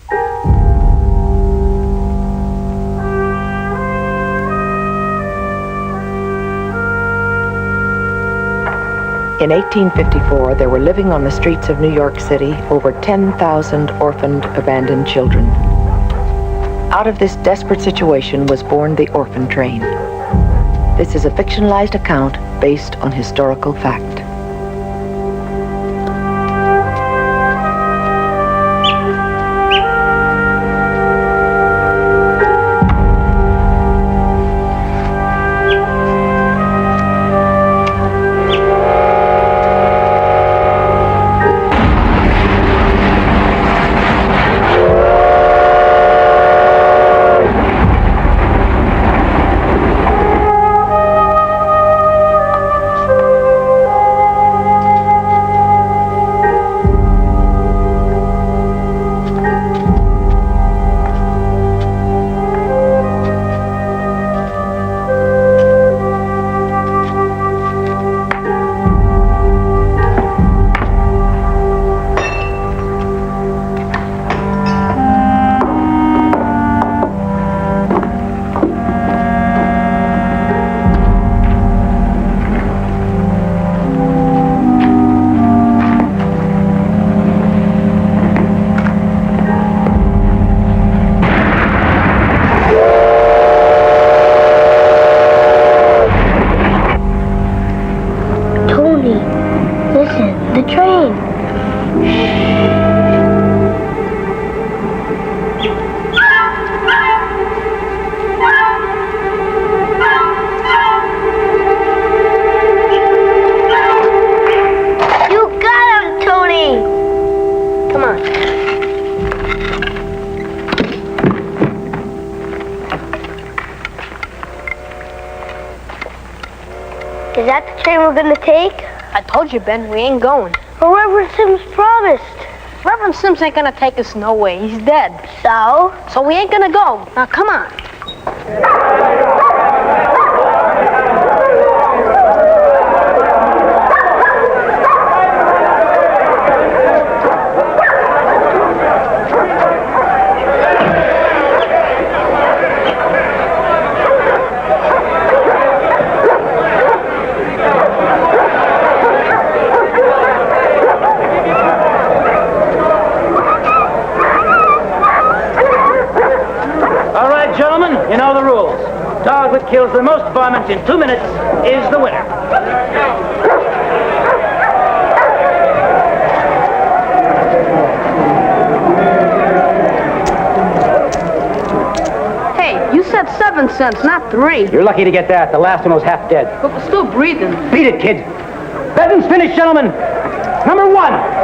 In 1854, there were living on the streets of New York City over 10,000 orphaned, abandoned children. Out of this desperate situation was born the Orphan Train. This is a fictionalized account based on historical fact. Is that the train we're gonna take? I told you, Ben, we ain't going. But Reverend Sims promised. Reverend Sims ain't gonna take us no way. He's dead. So? So we ain't gonna go. Now, come on. You know the rules. Dog that kills the most varmints in 2 minutes is the winner. Hey, you said 7 cents, not 3. You're lucky to get that. The last one was half dead. But we're still breathing. Beat it, kid. Bedlam's finished, gentlemen. Number 1,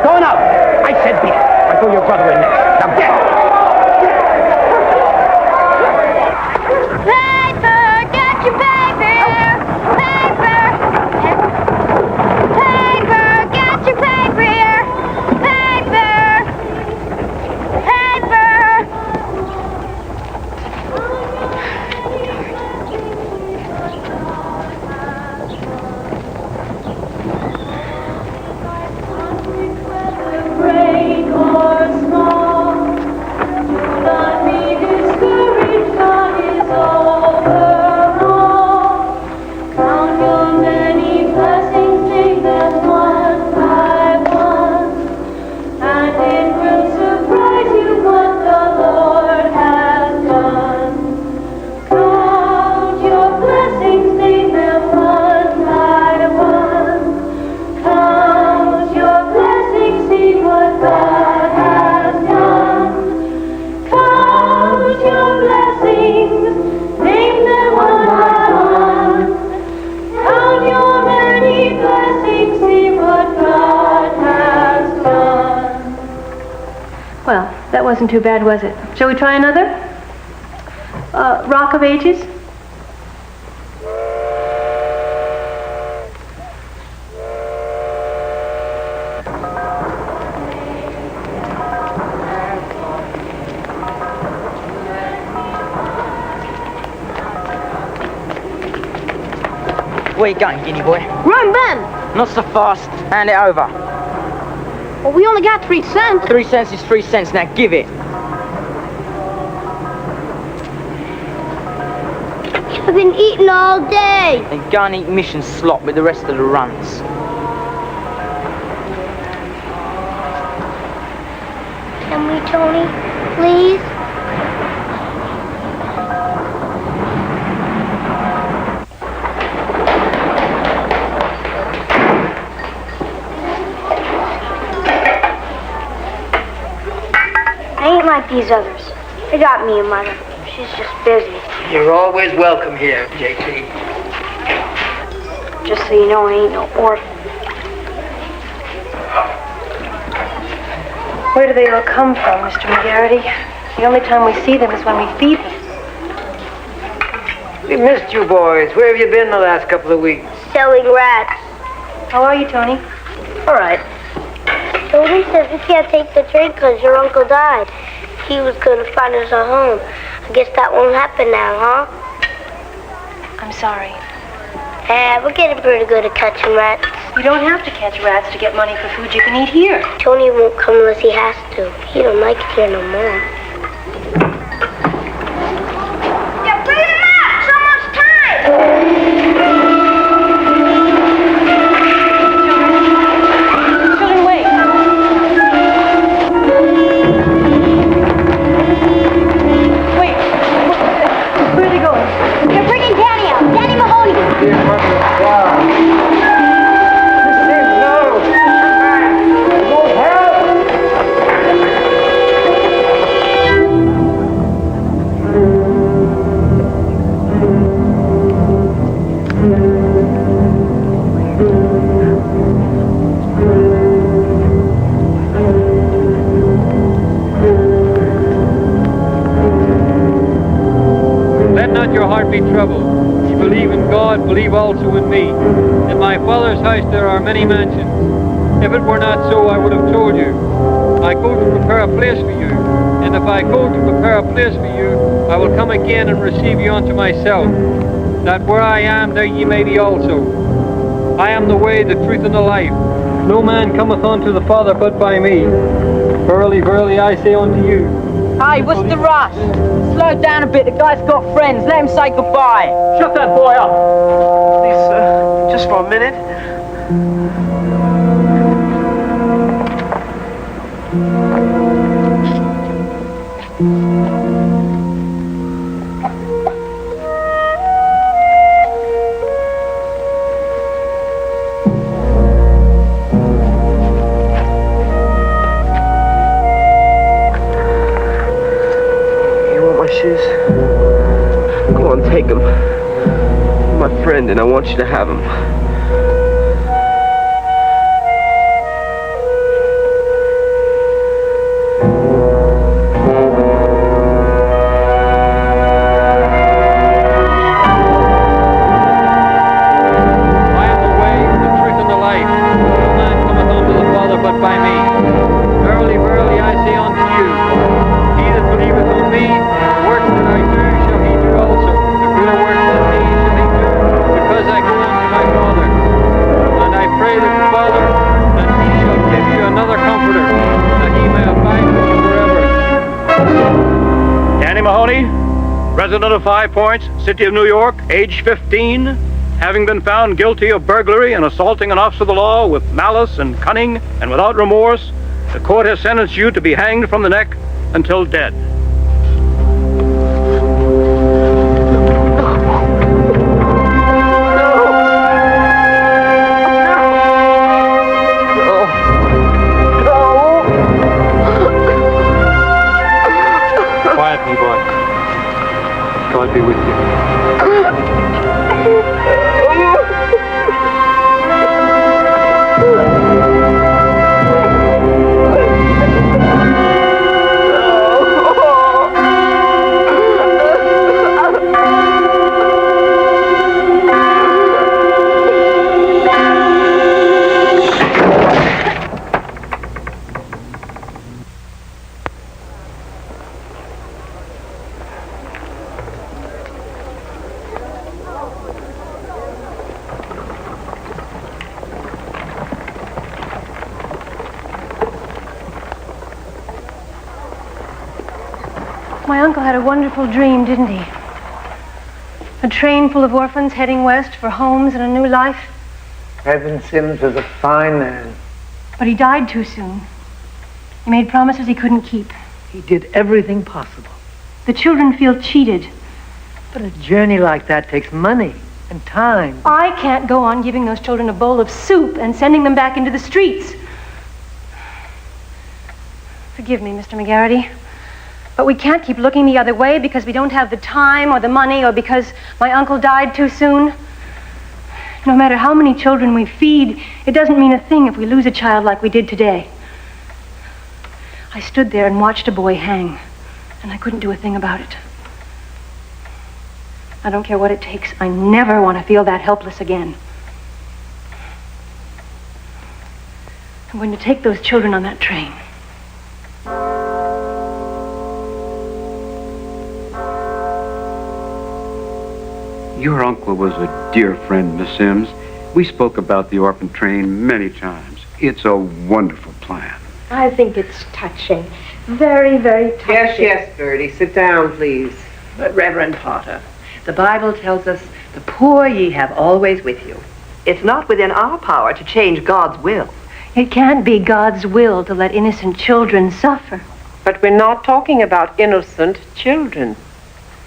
going up. I said beat it. I throw your brother in next. Now get it. Well, that wasn't too bad, was it? Shall we try another? Rock of Ages? Where you going, Guinea boy? Run, Ben! Not so fast. Hand it over. Well, we only got 3 cents. 3 cents is 3 cents. Now give it. I've been eating all day. Then go and eat mission slop with the rest of the runs. Can we, Tony? Please? I ain't like these others. They got me a mother. She's just busy. You're always welcome here, JT. Just so you know, I ain't no orphan. Where do they all come from, Mr. McGarity? The only time we see them is when we feed them. We missed you boys. Where have you been the last couple of weeks? Selling rats. How are you, Tony? All right. Tony says we can't take the train because your uncle died. He was going to find us a home. I guess that won't happen now, huh? I'm sorry. We're getting pretty good at catching rats. You don't have to catch rats to get money for food you can eat here. Tony won't come unless he has to. He don't like it here no more. Yeah, bring him out! It's almost time! Children, wait. Wait. Where are they going? They're bringing Danny out. Danny Mahoney. Let not your heart be troubled. Ye believe in God, believe also in me. In my Father's house there are many mansions. If it were not so, I would have told you. I go to prepare a place for you. And if I go to prepare a place for you, I will come again and receive you unto myself, that where I am, there ye may be also. I am the way, the truth, and the life. No man cometh unto the Father but by me. Verily, verily, I say unto you. Hey, what's the rush? Slow down a bit. The guy's got friends. Let him say goodbye. Shut that boy up! Please, sir, just for a minute. Go on, take him. You're my friend, and I want you to have him. I am the way, the truth, and the life. No man cometh unto the Father but by me. Verily, verily, I say unto you, he that believeth on me, the works that I do shall he do also. The greater works than these shall he do, because I go unto my Father. And I pray that the Father, that he shall give you another comforter, that he may abide with you forever. Danny Mahoney, resident of 5 Points, City of New York, age 15, having been found guilty of burglary and assaulting an officer of the law with malice and cunning and without remorse, the court has sentenced you to be hanged from the neck until dead. Quiet me, boy. God be with you. My uncle had a wonderful dream, didn't he? A train full of orphans heading west for homes and a new life. Reverend Sims was a fine man. But he died too soon. He made promises he couldn't keep. He did everything possible. The children feel cheated. But a journey like that takes money and time. I can't go on giving those children a bowl of soup and sending them back into the streets. Forgive me, Mr. McGarity, but we can't keep looking the other way because we don't have the time or the money or because my uncle died too soon. No matter how many children we feed, it doesn't mean a thing if we lose a child like we did today. I stood there and watched a boy hang, and I couldn't do a thing about it. I don't care what it takes. I never want to feel that helpless again. I'm going to take those children on that train. Your uncle was a dear friend, Miss Sims. We spoke about the orphan train many times. It's a wonderful plan. I think it's touching. Very, very touching. Yes, Bertie. Sit down, please. But Reverend Potter, the Bible tells us, the poor ye have always with you. It's not within our power to change God's will. It can't be God's will to let innocent children suffer. But we're not talking about innocent children.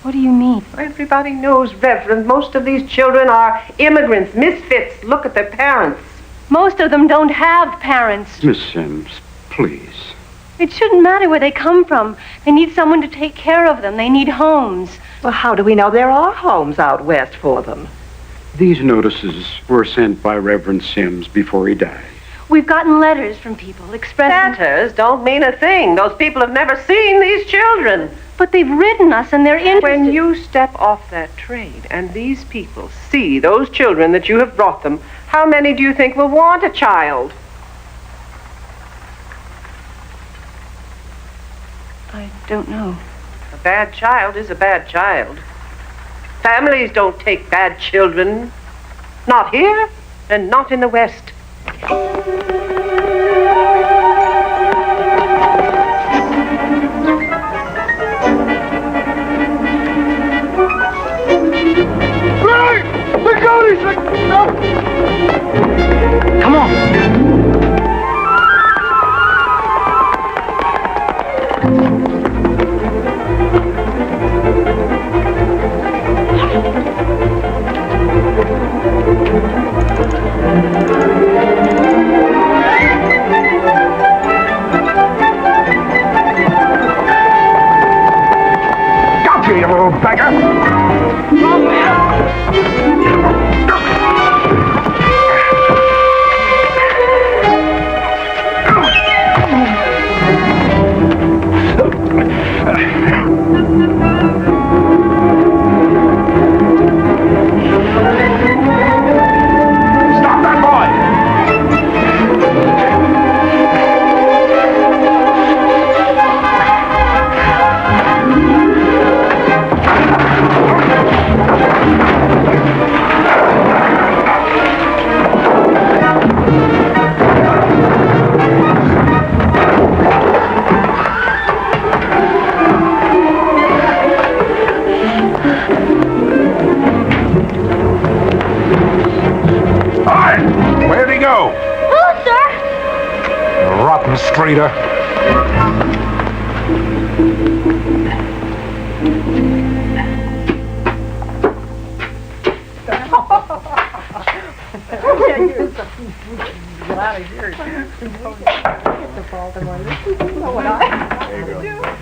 What do you mean? Everybody knows, Reverend, most of these children are immigrants, misfits. Look at their parents. Most of them don't have parents. Miss Sims, please. It shouldn't matter where they come from. They need someone to take care of them. They need homes. Well, how do we know there are homes out west for them? These notices were sent by Reverend Sims before he died. We've gotten letters from people expressing... Letters don't mean a thing. Those people have never seen these children. But they've written us and they're interested. When you step off that train and these people see those children that you have brought them, how many do you think will want a child? I don't know. A bad child is a bad child. Families don't take bad children. Not here and not in the West. Come on. Got you, you little beggar. Wrong man. Streeter.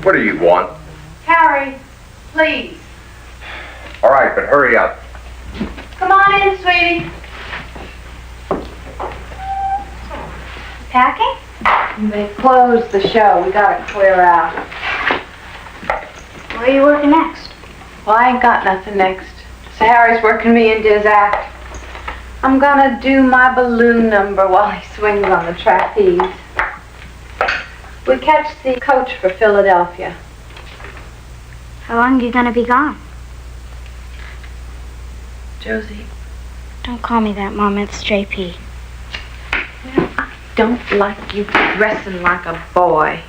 What do you want? Harry, please. All right, but hurry up. Come on in, sweetie. Packing? They closed the show. We gotta clear out. Where are you working next? Well, I ain't got nothing next. So Harry's working me into his act. I'm gonna do my balloon number while he swings on the trapeze. We catch the coach for Philadelphia. How long are you gonna be gone? Josie. Don't call me that, Mom. It's JP. I don't like you dressing like a boy.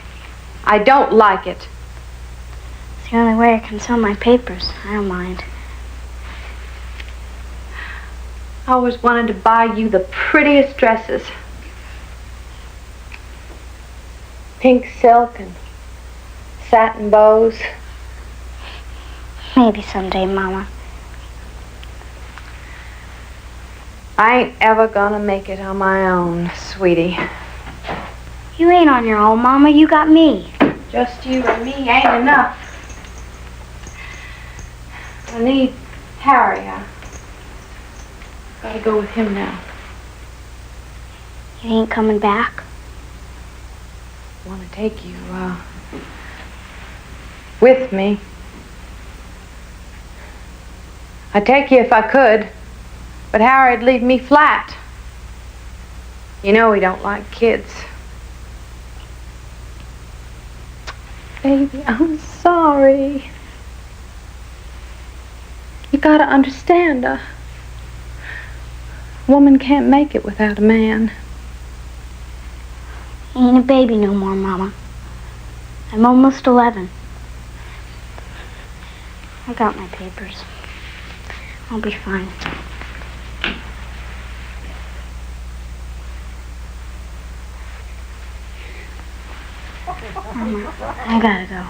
I don't like it. It's the only way I can sell my papers. I don't mind. I always wanted to buy you the prettiest dresses. Pink silk and satin bows. Maybe someday, Mama. I ain't ever gonna make it on my own, sweetie. You ain't on your own, Mama. You got me. Just you and me ain't enough. I need Harry. I gotta go with him now. You ain't coming back? I want to take you, with me. I'd take you if I could, but Harry'd leave me flat. You know he don't like kids. Baby, I'm sorry. You gotta understand, a woman can't make it without a man. I ain't a baby no more, Mama. I'm almost 11. I got my papers. I'll be fine. Mama, I gotta go.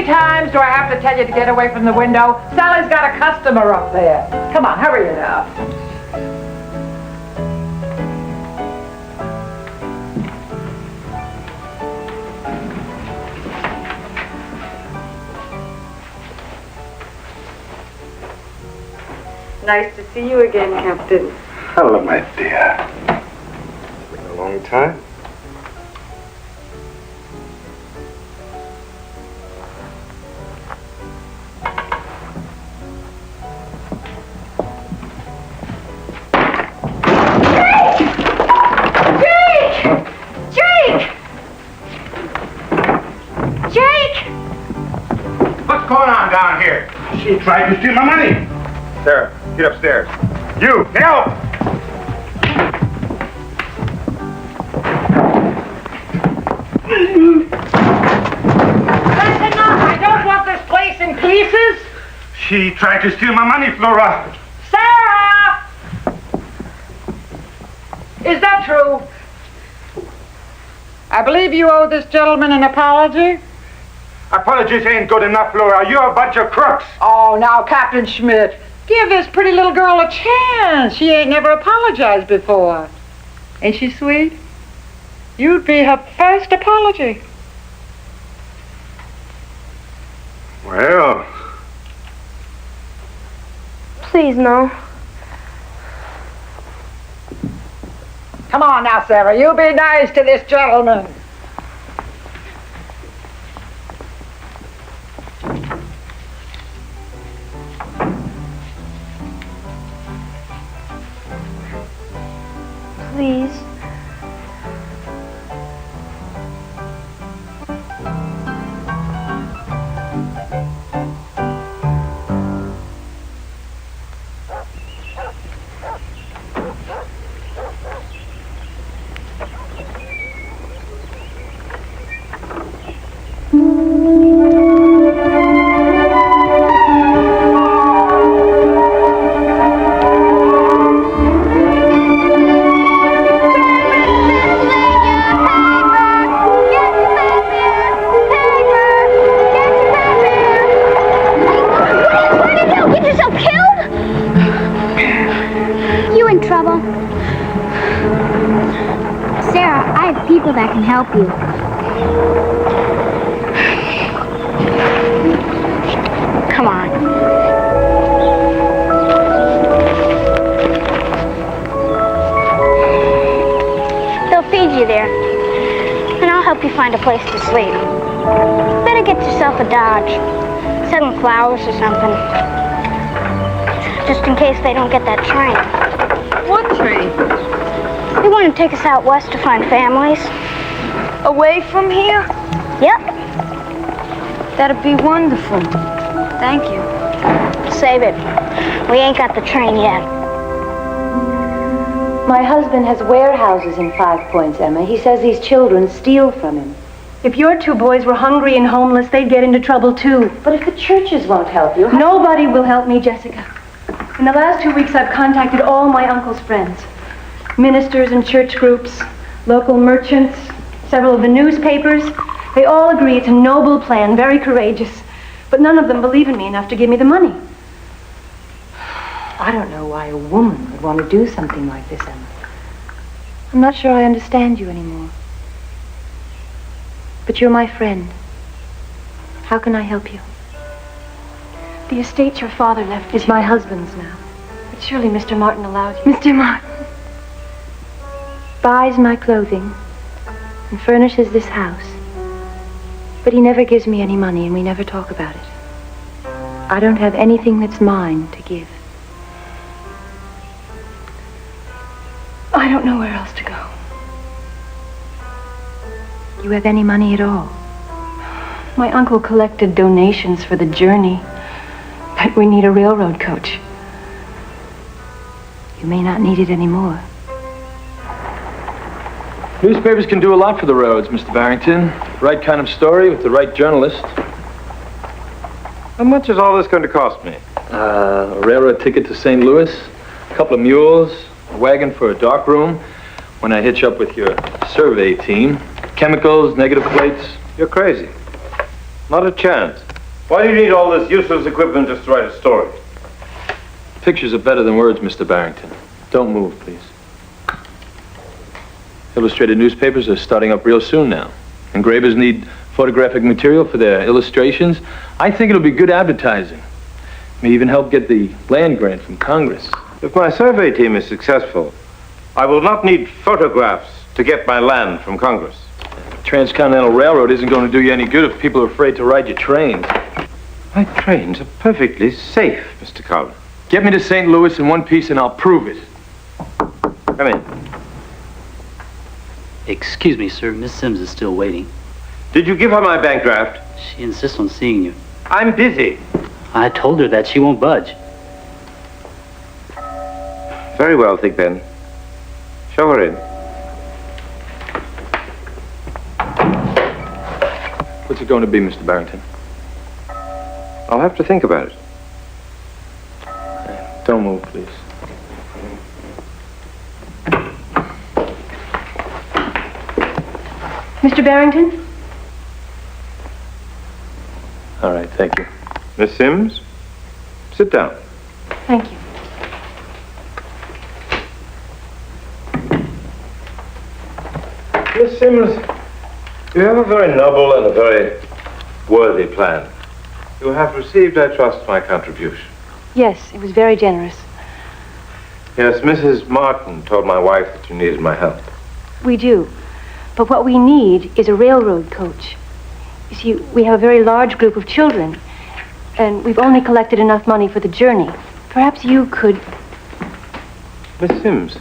Times do I have to tell you to get away from the window? Sally's got a customer up there. Come on, hurry it up. Nice to see you again, Captain. Hello, my dear. It's been a long time. Down here. She tried to steal my money. Sarah, get upstairs. You, get out! Listen up, I don't want this place in pieces. She tried to steal my money, Flora. Sarah! Is that true? I believe you owe this gentleman an apology. Apologies ain't good enough, Flora. You're a bunch of crooks. Oh, now, Captain Schmidt, give this pretty little girl a chance. She ain't never apologized before. Ain't she sweet? You'd be her first apology. Well. Please, no. Come on now, Sarah. You be nice to this gentleman. Please. killed? You in trouble? Sarah, I have people that can help you. Come on. They'll feed you there. And I'll help you find a place to sleep. Better get yourself a Dodge. Selling flowers or something. Just in case they don't get that train. What train? They want to take us out west to find families. Away from here? Yep. That'd be wonderful. Thank you. Save it. We ain't got the train yet. My husband has warehouses in 5 Points, Emma. He says these children steal from him. If your 2 boys were hungry and homeless, they'd get into trouble too. But if the churches won't help you... Nobody will help me, Jessica. In the last 2 weeks, I've contacted all my uncle's friends. Ministers and church groups, local merchants, several of the newspapers. They all agree it's a noble plan, very courageous. But none of them believe in me enough to give me the money. I don't know why a woman would want to do something like this, Emma. I'm not sure I understand you anymore. But you're my friend. How can I help you? The estate your father left is my husband's now. But surely Mr. Martin allowed you. Mr. Martin buys my clothing and furnishes this house. But he never gives me any money and we never talk about it. I don't have anything that's mine to give. I don't know where else to go. You have any money at all? My uncle collected donations for the journey, but we need a railroad coach. You may not need it anymore. Newspapers can do a lot for the roads, Mr. Barrington. Right kind of story with the right journalist. How much is all this going to cost me? A railroad ticket to St. Louis, a couple of mules, a wagon for a dark room when I hitch up with your survey team, chemicals, negative plates. You're crazy. Not a chance. Why do you need all this useless equipment just to write a story? Pictures are better than words, Mr. Barrington. Don't move, please. Illustrated newspapers are starting up real soon now. Engravers need photographic material for their illustrations. I think it'll be good advertising. May even help get the land grant from Congress. If my survey team is successful, I will not need photographs to get my land from Congress. Transcontinental Railroad isn't going to do you any good if people are afraid to ride your trains. My trains are perfectly safe, Mr. Collins. Get me to St. Louis in one piece and I'll prove it. Come in. Excuse me, sir. Miss Sims is still waiting. Did you give her my bank draft? She insists on seeing you. I'm busy. I told her that she won't budge. Very well, Thick Ben. Show her in. What's it going to be, Mr. Barrington? I'll have to think about it. Don't move, please. Mr. Barrington? All right, thank you. Miss Sims, sit down. Thank you. Miss Sims, you have a very noble and a very worthy plan. You have received, I trust, my contribution. Yes, it was very generous. Yes, Mrs. Martin told my wife that you needed my help. We do. But what we need is a railroad coach. You see, we have a very large group of children, and we've only collected enough money for the journey. Perhaps you could... Miss Sims,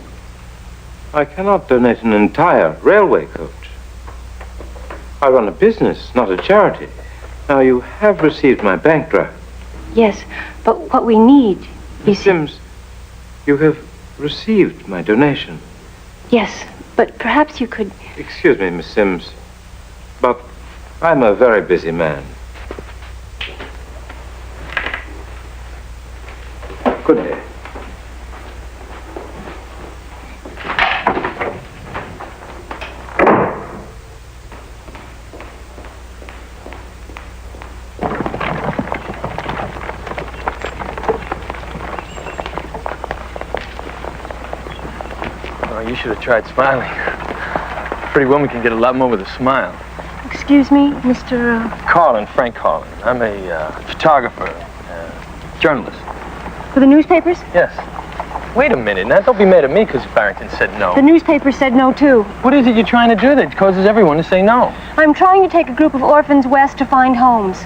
I cannot donate an entire railway coach. I run a business, not a charity. Now, you have received my bank draft. Yes, but what we need is... Miss Sims, you have received my donation. Yes, but perhaps you could... Excuse me, Miss Sims, but I'm a very busy man. Good day. you should have tried smiling. A pretty woman can get a lot more with a smile. Excuse me, Mr. Carlin, Frank Carlin. I'm a photographer, journalist. For the newspapers? Yes. Wait a minute. Now, don't be mad at me because Barrington said no. The newspaper said no, too. What is it you're trying to do that causes everyone to say no? I'm trying to take a group of orphans west to find homes.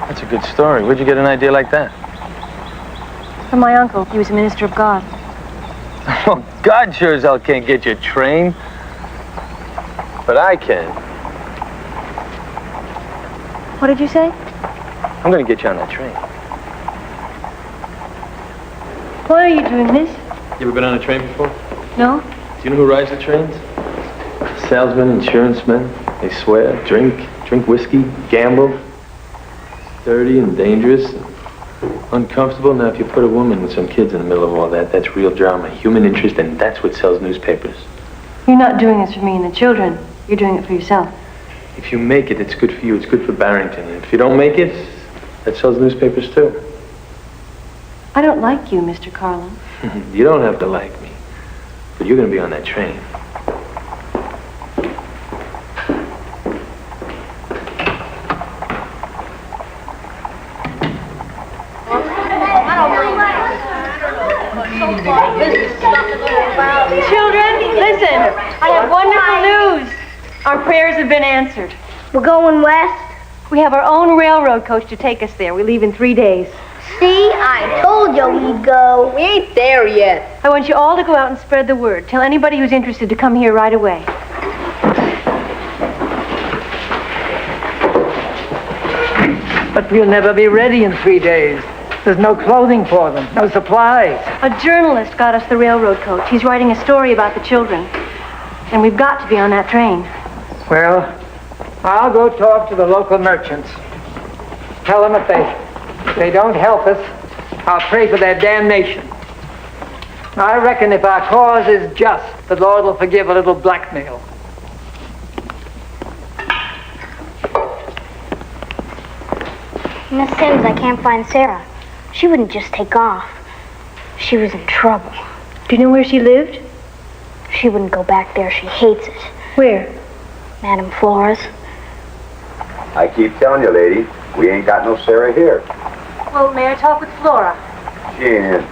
That's a good story. Where'd you get an idea like that? From my uncle. He was a minister of God. Well, God sure as hell can't get you a train. But I can. What did you say? I'm going to get you on that train. Why are you doing this? You ever been on a train before? No? Do you know who rides the trains? Salesmen, insurance men. They swear, drink whiskey, gamble. Dirty and dangerous, and uncomfortable. Now, if you put a woman with some kids in the middle of all that, that's real drama, human interest, and that's what sells newspapers. You're not doing this for me and the children. You're doing it for yourself. If you make it, it's good for you. It's good for Barrington. And if you don't make it, that sells newspapers too. I don't like you, Mr. Carlin. You don't have to like me, but you're going to be on that train. Children, listen. I have wonderful news. Our prayers have been answered. We're going west? We have our own railroad coach to take us there. We leave in 3 days. See, I told you we'd go. We ain't there yet. I want you all to go out and spread the word. Tell anybody who's interested to come here right away. But we'll never be ready in 3 days. There's no clothing for them, no supplies. A journalist got us the railroad coach. He's writing a story about the children. And we've got to be on that train. Well, I'll go talk to the local merchants. Tell them if they don't help us, I'll pray for their damnation. I reckon if our cause is just, the Lord will forgive a little blackmail. Miss Sims, I can't find Sarah. She wouldn't just take off. She was in trouble. Do you know where she lived? She wouldn't go back there. She hates it. Where? Madame Flores. I keep telling you, lady, we ain't got no Sarah here. Well, may I talk with Flora? She ain't in.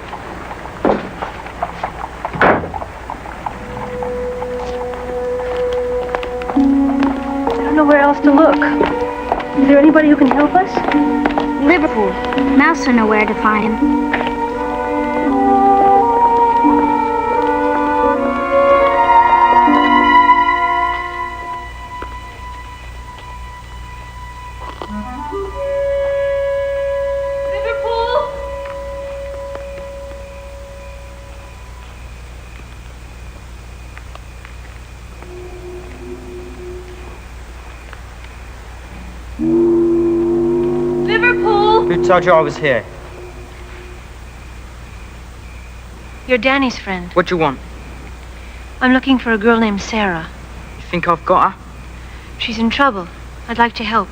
I don't know where else to look. Is there anybody who can help us? Liverpool. Mouse will know where to find him. Who told you I was here? You're Danny's friend. What do you want? I'm looking for a girl named Sarah. You think I've got her? She's in trouble. I'd like to help.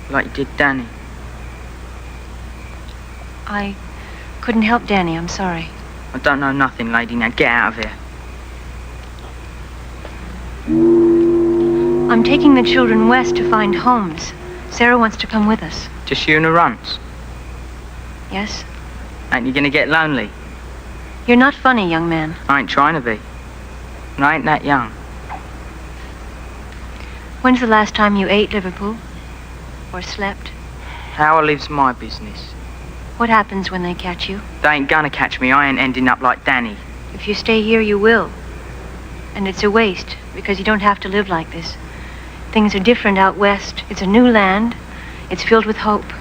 Like you did Danny. I couldn't help Danny, I'm sorry. I don't know nothing, lady. Now get out of here. I'm taking the children west to find homes. Sarah wants to come with us. Just you and the runts? Yes? Ain't you gonna get lonely? You're not funny, young man. I ain't trying to be. And I ain't that young. When's the last time you ate, Liverpool? Or slept? How I live's my business. What happens when they catch you? They ain't gonna catch me. I ain't ending up like Danny. If you stay here, you will. And it's a waste, because you don't have to live like this. Things are different out west. It's a new land. It's filled with hope.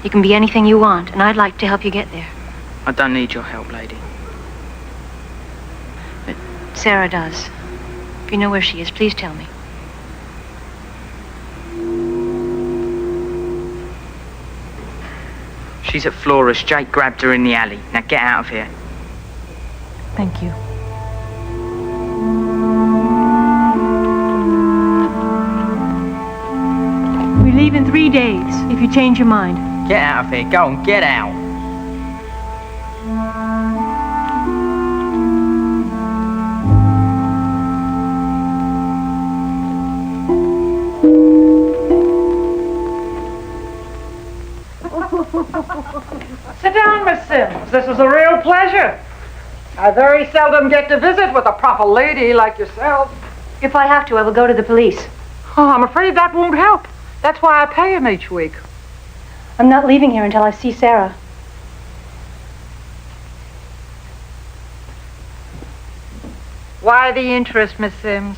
You can be anything you want, and I'd like to help you get there. I don't need your help, lady. But Sarah does. If you know where she is, please tell me. She's at Flora's. Jake grabbed her in the alley. Now get out of here. Thank you. We leave in 3 days, if you change your mind. Get out of here. Go on, get out. Sit down, Miss Sims. This is a real pleasure. I very seldom get to visit with a proper lady like yourself. If I have to, I will go to the police. Oh, I'm afraid that won't help. That's why I pay him each week. I'm not leaving here until I see Sarah. Why the interest, Miss Sims?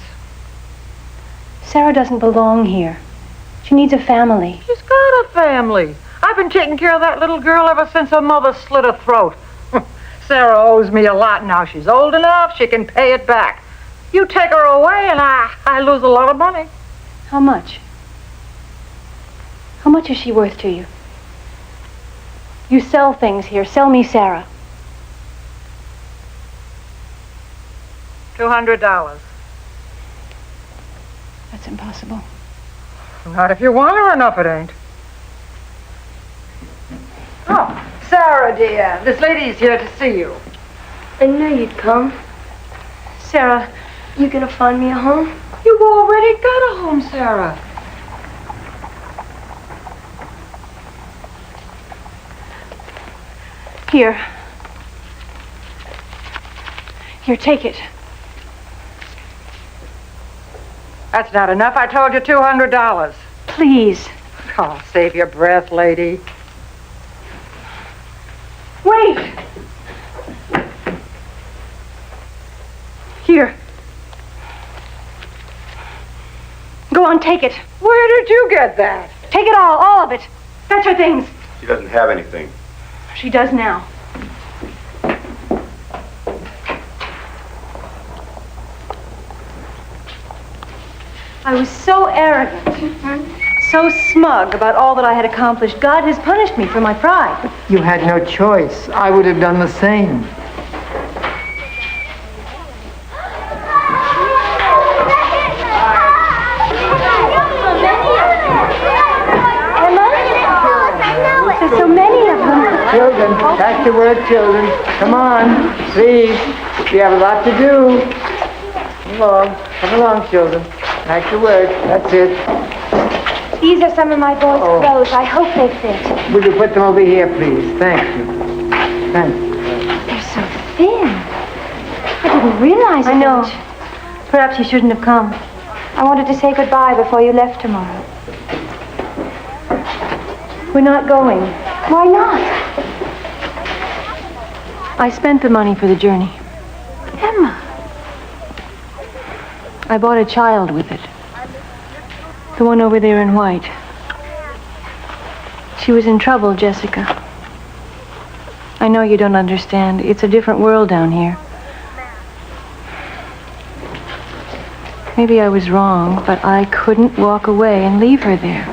Sarah doesn't belong here. She needs a family. She's got a family. I've been taking care of that little girl ever since her mother slit her throat. Sarah owes me a lot now. She's old enough, she can pay it back. You take her away and I lose a lot of money. How much? How much is she worth to you? You sell things here. Sell me Sarah. $200. That's impossible. Not if you want her enough, it ain't. Oh, Sarah, dear, this lady's here to see you. I knew you'd come. Sarah, you gonna find me a home? You've already got a home, Sarah. Here. Here, take it. That's not enough. I told you $200. Please. Oh, save your breath, lady. Wait! Here. Go on, take it. Where did you get that? Take it all of it. That's her things. She doesn't have anything. She does now. I was so arrogant, so smug about all that I had accomplished. God has punished me for my pride. You had no choice. I would have done the same. There's so many of them. Children, back to work, children. Come on, please. We have a lot to do. Come along, children. Back to work. That's it. These are some of my boys' clothes. I hope they fit. Will you put them over here, please? Thank you. Thank you. They're so thin. I didn't realize it. I know. Perhaps you shouldn't have come. I wanted to say goodbye before you left tomorrow. We're not going. Why not? I spent the money for the journey. Emma. I bought a child with it. The one over there in white. She was in trouble, Jessica. I know you don't understand. It's a different world down here. Maybe I was wrong, but I couldn't walk away and leave her there.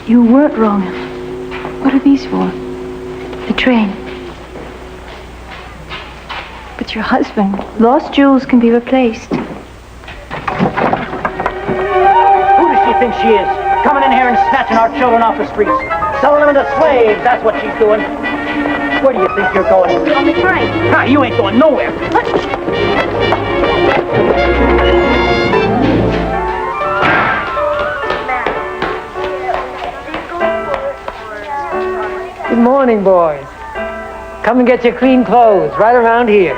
You weren't wrong. What are these for? The train. But your husband, lost jewels can be replaced. Who does she think she is? Coming in here and snatching our children off the streets. Selling them into slaves, that's what she's doing. Where do you think you're going? On the train. Ah, you ain't going nowhere. Good morning, boys. Come and get your clean clothes right around here.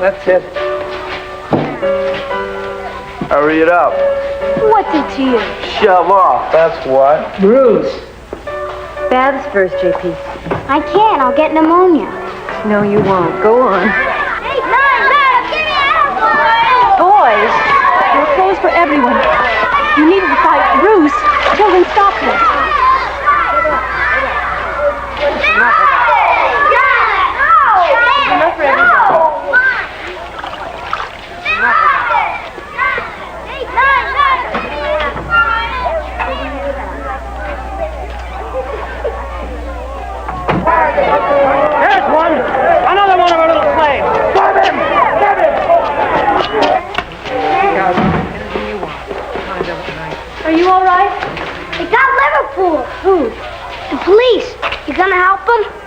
That's it. Hurry it up. What did to you? Shove off, that's what. Bruce. Baths first, JP. I can't. I'll get pneumonia. No, you won't. Go on. Hey, give me a Boys, there are clothes for everyone. You needn't fight. Bruce, children, stop this. Enough for everybody. There's one! Another one of our little slaves! Grab him! Grab him! Are for? Who? The police. You gonna help them?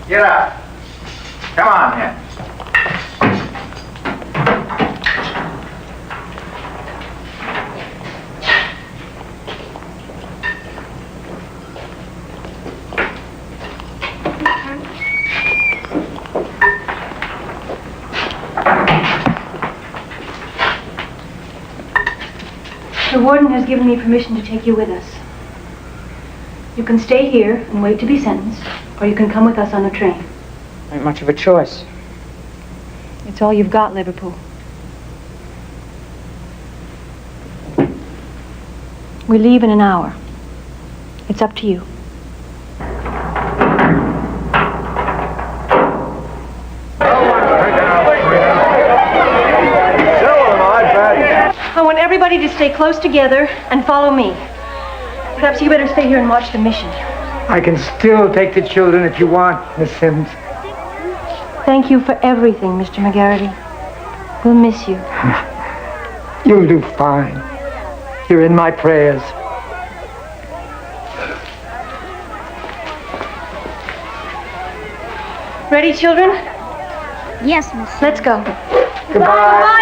Get up. Come on here. The warden has given me permission to take you with us. You can stay here and wait to be sentenced, or you can come with us on the train. Ain't much of a choice. It's all you've got, Liverpool. We leave in an hour. It's up to you. I want everybody to stay close together and follow me. Perhaps you better stay here and watch the mission. I can still take the children if you want, Miss Sims. Thank you for everything, Mr. McGarity. We'll miss you. You'll do fine. You're in my prayers. Ready, children? Yes, Miss. Let's go. Goodbye.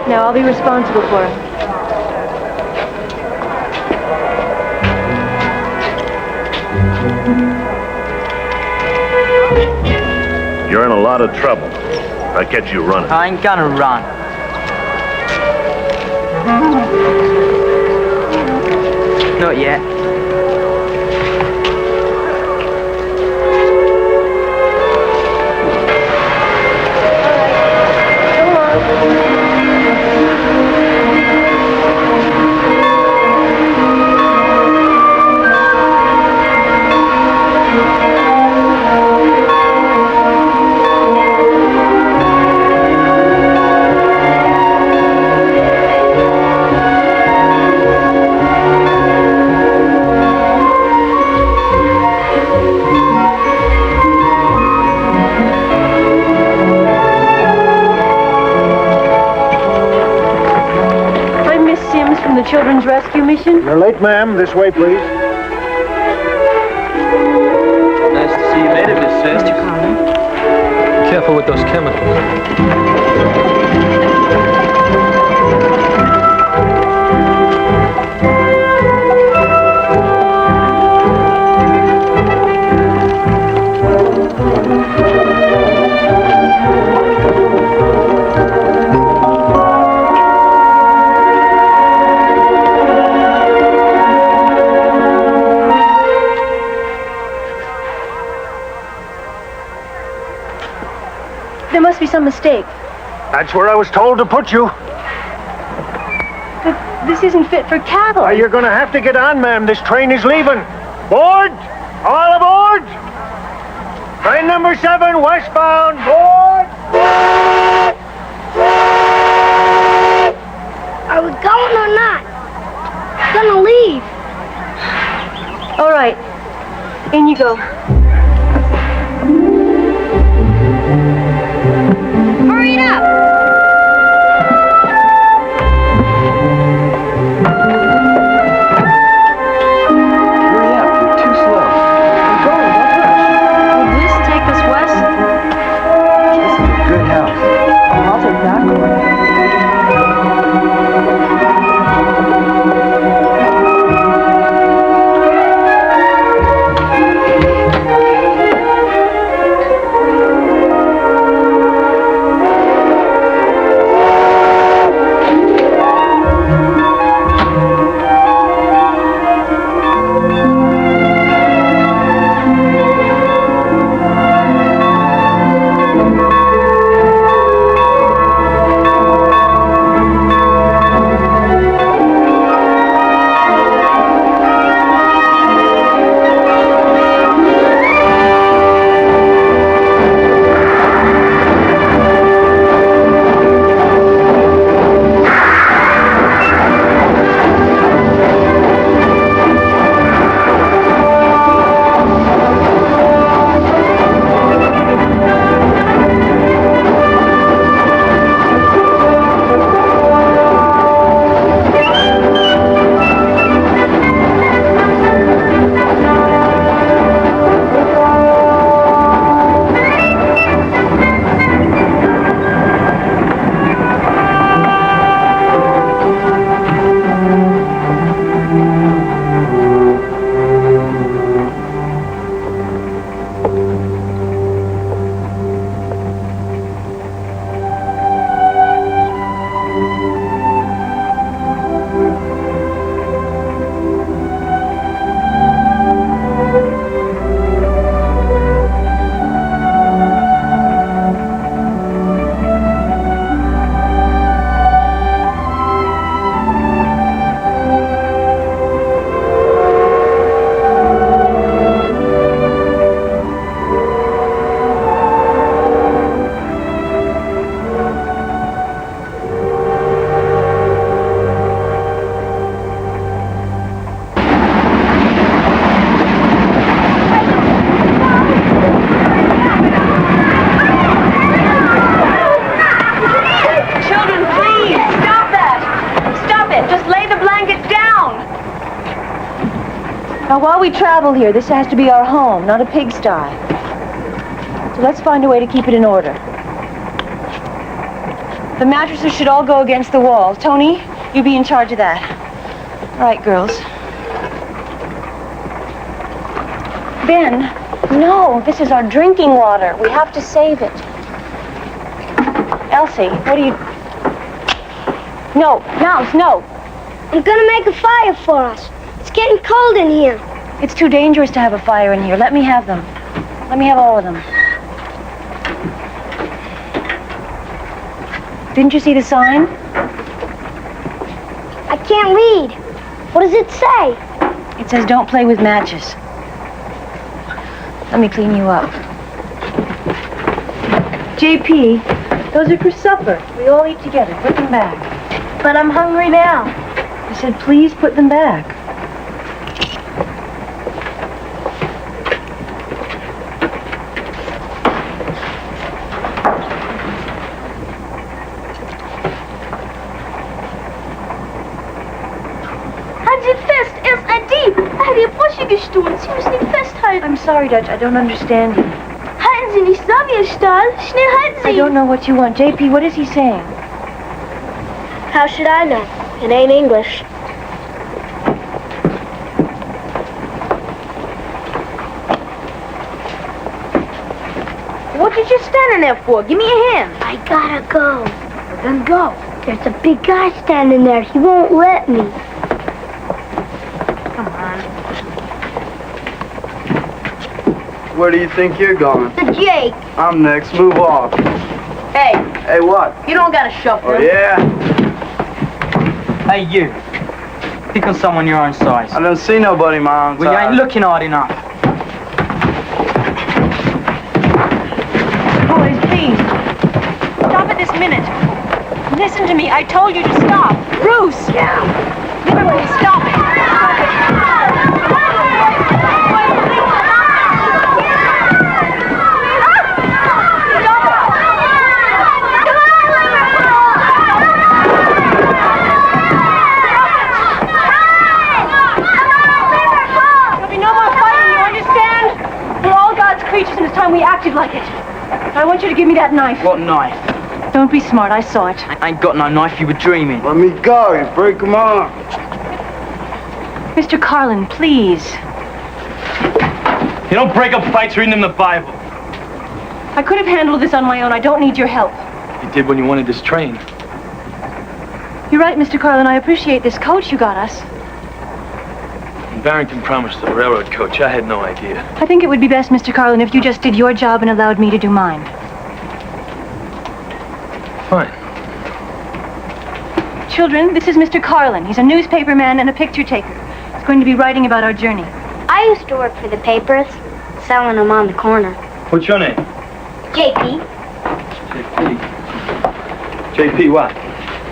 Now, I'll be responsible for it. You're in a lot of trouble. I catch you running. I ain't gonna run. Not yet. Children's rescue mission? You're late, ma'am. This way, please. Nice to see you later, Miss Sims. Mr. Conlon. Careful with those chemicals. There must be some mistake. That's where I was told to put you. But this isn't fit for cattle. You're going to have to get on, ma'am. This train is leaving. Board! All aboard! Train number 7, westbound. Board! Are we going or not? Gonna leave. All right. In you go. Hurry it up! Hurry up, you're too slow. I'm going, don't rush. Will this take us west? This is a good house. I'll take that one. Now, while we travel here, this has to be our home, not a pigsty. So let's find a way to keep it in order. The mattresses should all go against the wall. Tony, you be in charge of that. All right, girls. Ben, no, this is our drinking water. We have to save it. Elsie, what do you... No, Mouse, no. I'm gonna make a fire for us. It's getting cold in here. It's too dangerous to have a fire in here. Let me have them. Let me have all of them. Didn't you see the sign? I can't read. What does it say? It says don't play with matches. Let me clean you up. JP, those are for supper. We all eat together. Put them back. But I'm hungry now. I said please put them back. I'm sorry, Dutch. I don't understand you. Halten Sie nicht, sag Ihr Stahl. Schnell halten Sie. I don't know what you want. JP, what is he saying? How should I know? It ain't English. What you just standing there for? Give me a hand. I gotta go. Well, then go. There's a big guy standing there. He won't let me. Come on. Where do you think you're going? To Jake. I'm next. Move off. Hey. Hey, what? You don't gotta shuffle. Oh, yeah? Hey, you. Pick on someone your own size. I don't see nobody my own size. Well, you ain't looking hard enough. Boys, please. Stop it this minute. Listen to me. I told you to stop. Bruce! Yeah. Liberty, stop it. Stop it. acted like it. I want you to give me that knife. What knife? Don't be smart. I saw it. I ain't got no knife, you were dreaming. Let me go, you break him arm. Mr. Carlin, please. You don't break up fights reading in the Bible. I could have handled this on my own. I don't need your help. You did when you wanted this train. You're right, Mr. Carlin. I appreciate this coach you got us. When Barrington promised the railroad coach, I had no idea. I think it would be best, Mr. Carlin, if you just did your job and allowed me to do mine. Fine. Children, this is Mr. Carlin. He's a newspaper man and a picture taker. He's going to be writing about our journey. I used to work for the papers, selling them on the corner. What's your name? JP. JP what?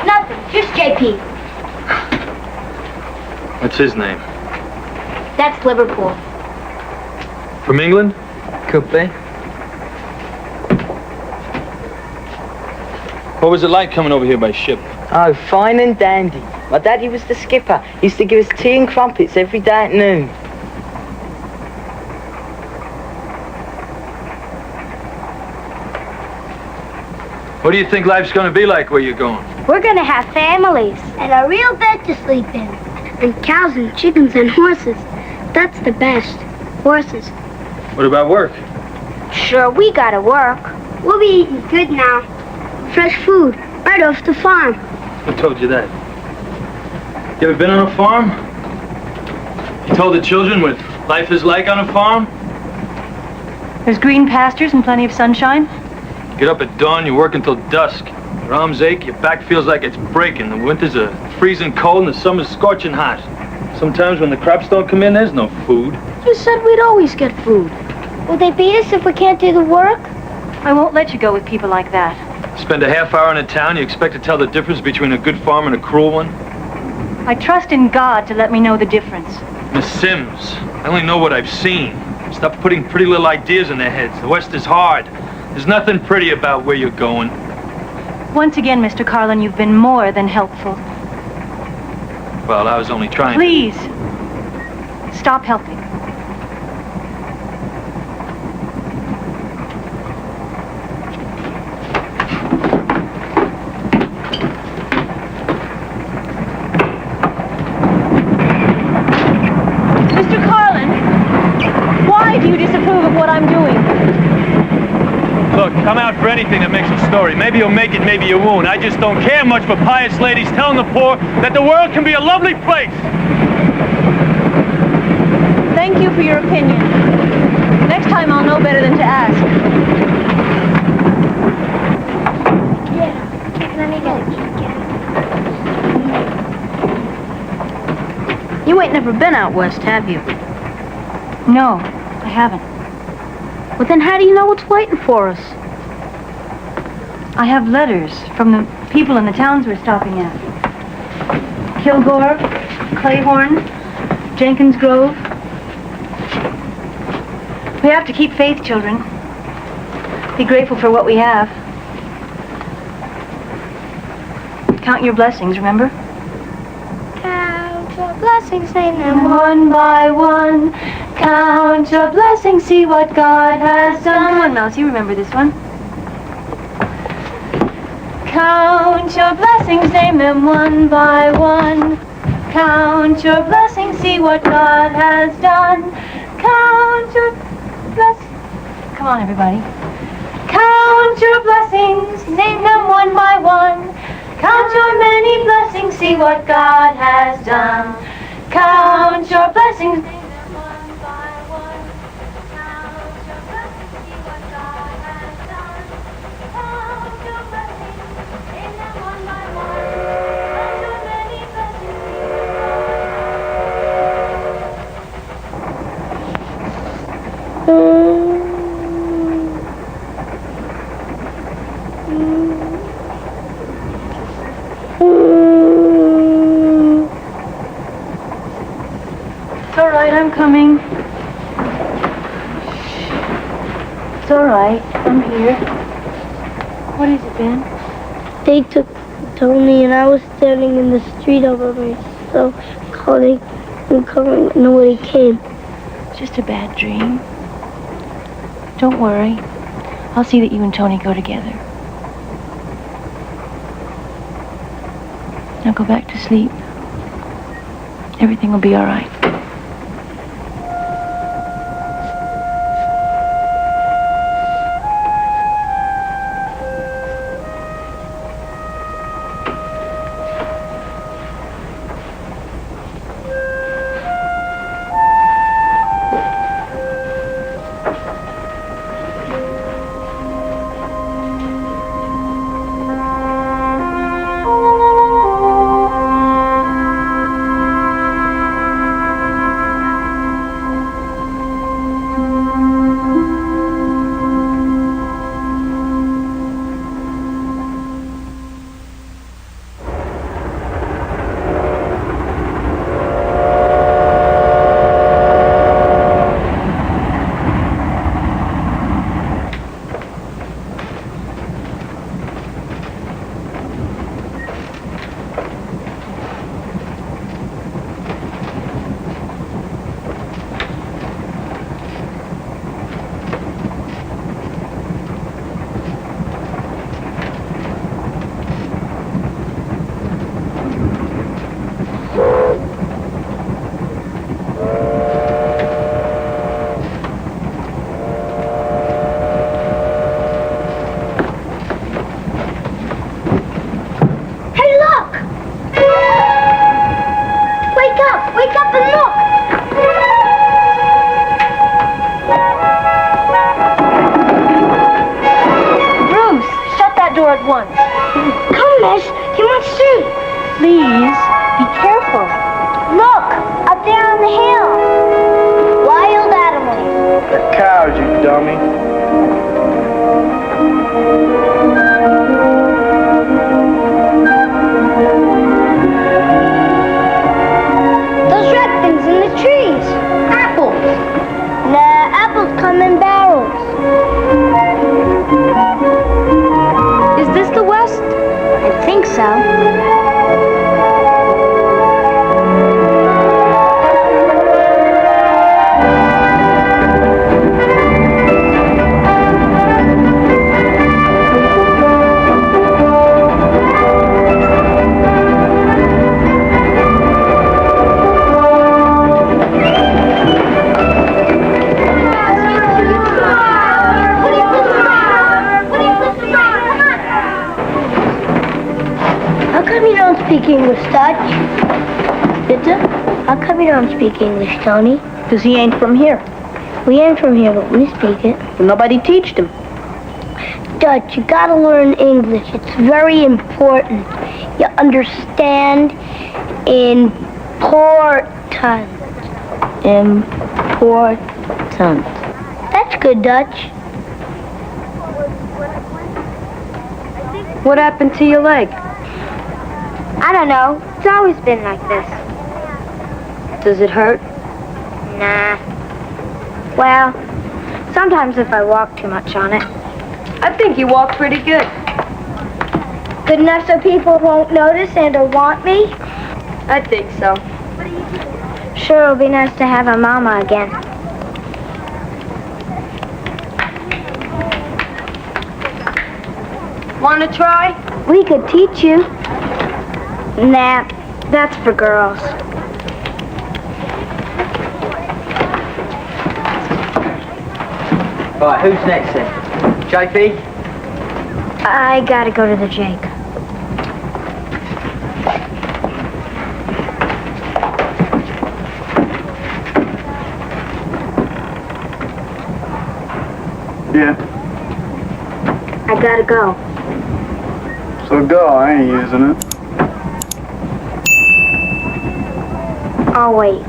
Nothing, just JP. What's his name? That's Liverpool. From England? Could be. What was it like coming over here by ship? Oh, fine and dandy. My daddy was the skipper. He used to give us tea and crumpets every day at noon. What do you think life's going to be like where you're going? We're gonna have families. And a real bed to sleep in. And cows and chickens and horses. That's the best. Horses. What about work? Sure, we gotta work. We'll be eating good now. Fresh food, right off the farm. Who told you that? You ever been on a farm? You told the children what life is like on a farm? There's green pastures and plenty of sunshine. You get up at dawn, you work until dusk. Your arms ache, your back feels like it's breaking. The winters are freezing cold and the summer's scorching hot. Sometimes when the crops don't come in, there's no food. You said we'd always get food. Will they beat us if we can't do the work? I won't let you go with people like that. Spend a half hour in a town, you expect to tell the difference between a good farm and a cruel one? I trust in God to let me know the difference. Miss Sims, I only know what I've seen. Stop putting pretty little ideas in their heads. The West is hard. There's nothing pretty about where you're going. Once again, Mr. Carlin, you've been more than helpful. Well, I was only trying. Please, stop helping. Mr. Carlin, why do you disapprove of what I'm doing? Look, I'm out for anything that makes a story. Maybe you'll make it, maybe you won't. I just don't care much for pious ladies telling the poor that the world can be a lovely place. Thank you for your opinion. Next time I'll know better than to ask. You ain't never been out west, have you? No, I haven't. Well, then how do you know what's waiting for us? I have letters from the people in the towns we're stopping at. Kilgore, Clayhorn, Jenkins Grove. We have to keep faith, children. Be grateful for what we have. Count your blessings, remember? Count your blessings, name them one by one. Count your blessings, see what God has done. Come on, Mouse, you remember this one. Count your blessings, name them one by one. Count your blessings, see what God has done. Count your blessings. Come on, everybody. Count your blessings, name them one by one. Count your many blessings, see what God has done. Count your blessings. It's all right, I'm coming. It's all right, I'm here. What has it been? They took Tony and I was standing in the street all by myself, calling and calling, but nobody came. Just a bad dream. Don't worry. I'll see that you and Tony go together. Now go back to sleep. Everything will be all right. Speak English, Tony. Because he ain't from here. We ain't from here, but we speak it. Nobody teached him. Dutch, you gotta learn English. It's very important. You understand? Important. Important. That's good, Dutch. What happened to your leg? I don't know. It's always been like this. Does it hurt? Nah. Well, sometimes if I walk too much on it. I think you walk pretty good. Good enough so people won't notice and or want me? I think so. Sure, it'll be nice to have a mama again. Want to try? We could teach you. Nah, that's for girls. Right, who's next then? JP? I gotta go to the Jake. Yeah. I gotta go. So go, I ain't using it. I'll wait.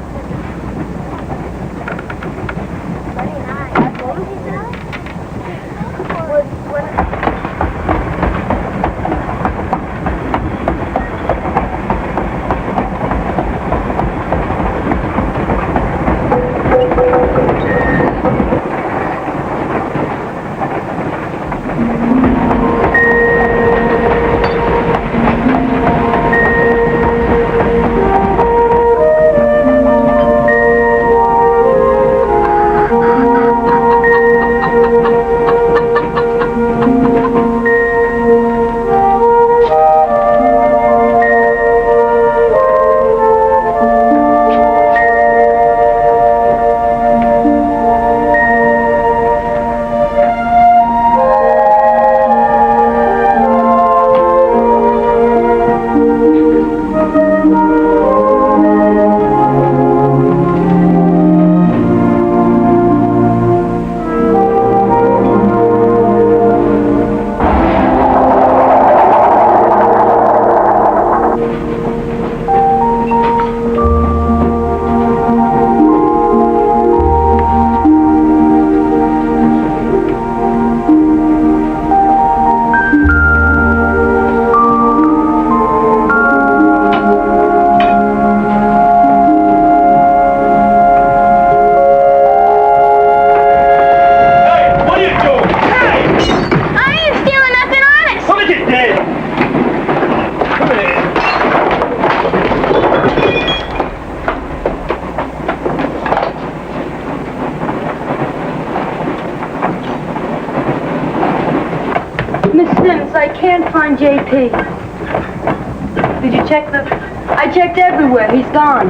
can't find JP. Did you check the... I checked everywhere. He's gone.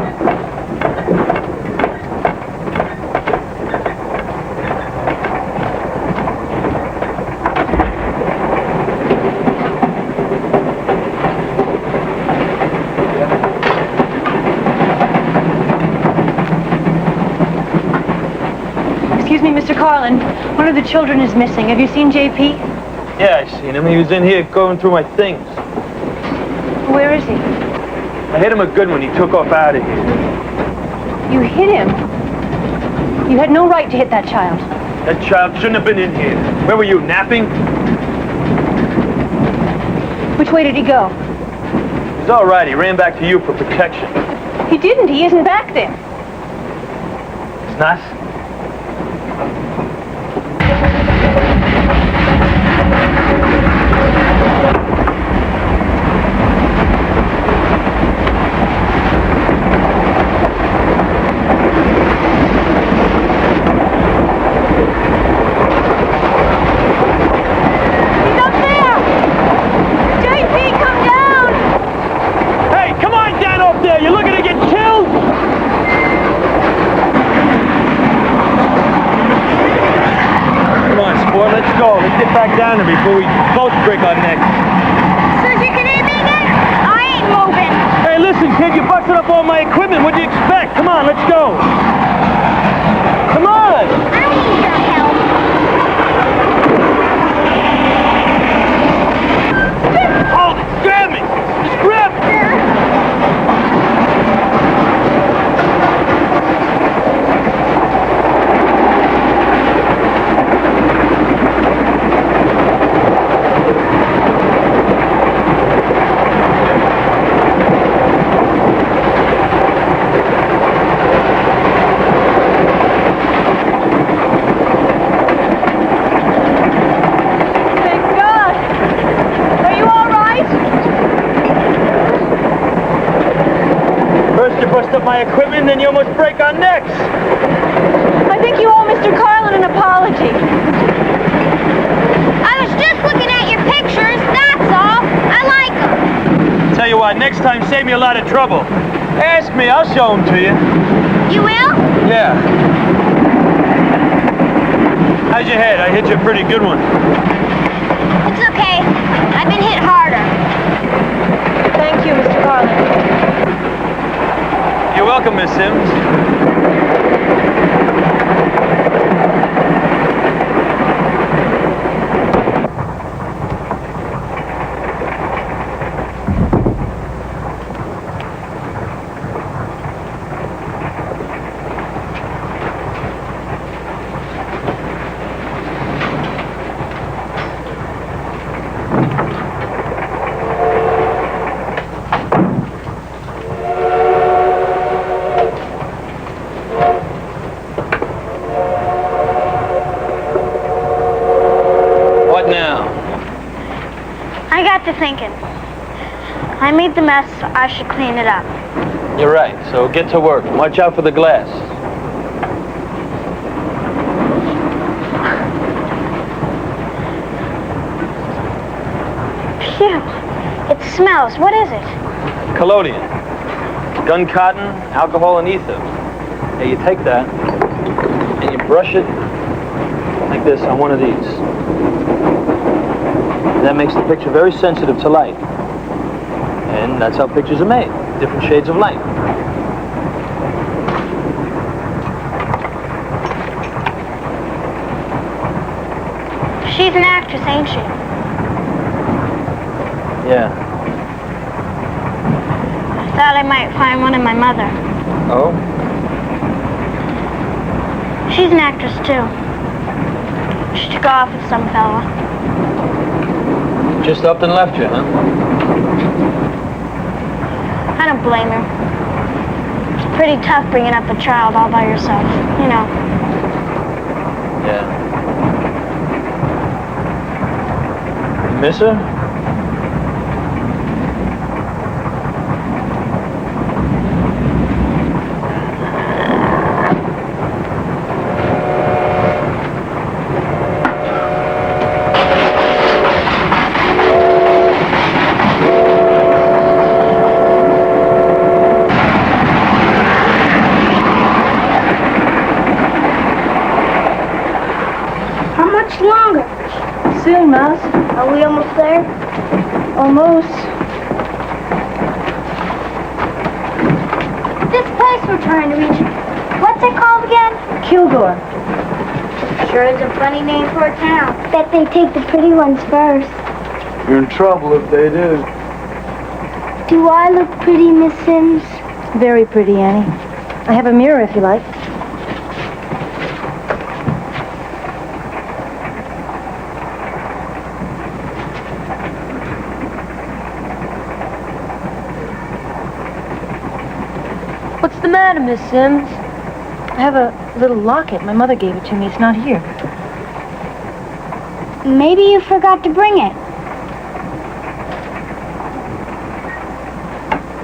Excuse me, Mr. Carlin. One of the children is missing. Have you seen JP? Yeah, I seen him. He was in here going through my things. Where is he? I hit him a good one. He took off out of here. You hit him? You had no right to hit that child. That child shouldn't have been in here. Where were you, napping? Which way did he go? He's all right. He ran back to you for protection. He didn't. He isn't back there. It's not? Down there before we both break our necks. So you can eat me again? I ain't moving. Hey, listen, kid, you busted up all my equipment. What do you expect? Come on, let's go. Come on. I need your help. Oh, grab me. Just grab me. My equipment, then you almost break our necks. I think you owe Mr. Carlin an apology. I was just looking at your pictures, that's all. I like them. Tell you what, next time save me a lot of trouble. Ask me, I'll show them to you. You will? Yeah. How's your head? I hit you a pretty good one. It's okay. I've been hit harder. Thank you, Mr. Carlin. You're welcome, Miss Sims. Thinking. I made the mess, so I should clean it up. You're right, so get to work. Watch out for the glass. Phew, it smells. What is it? Collodion. Gun cotton, alcohol, and ether. Hey, you take that, and you brush it like this on one of these. That makes the picture very sensitive to light. And that's how pictures are made, different shades of light. She's an actress, ain't she? Yeah. I thought I might find one in my mother. Oh? She's an actress, too. She took off with some fella. Just up and left you, huh? I don't blame her. It's pretty tough bringing up a child all by yourself, you know. Yeah. You miss her? soon, Mouse. Are we almost there? Almost. This place we're trying to reach, what's it called again? Kilgore. Sure is a funny name for a town. Bet they take the pretty ones first. You're in trouble if they do. Do I look pretty, Miss Sims? Very pretty, Annie. I have a mirror if you like. What's the matter, Miss Sims? I have a little locket. My mother gave it to me. It's not here. Maybe you forgot to bring it.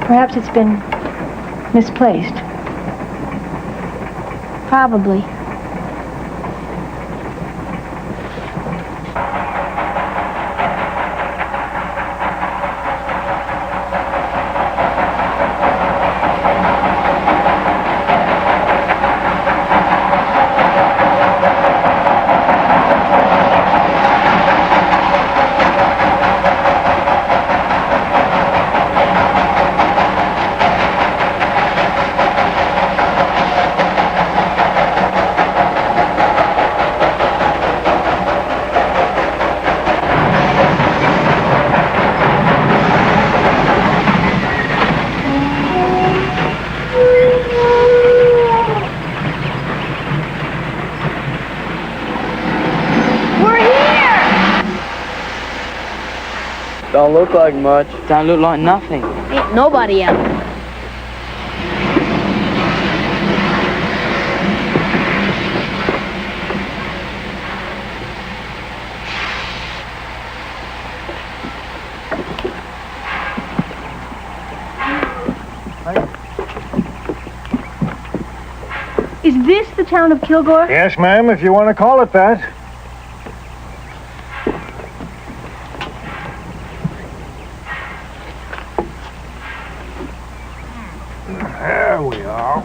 Perhaps it's been misplaced. Probably. Don't look like much. Don't look like nothing. Ain't nobody out. Is this the town of Kilgore? Yes, ma'am, if you want to call it that. There we are.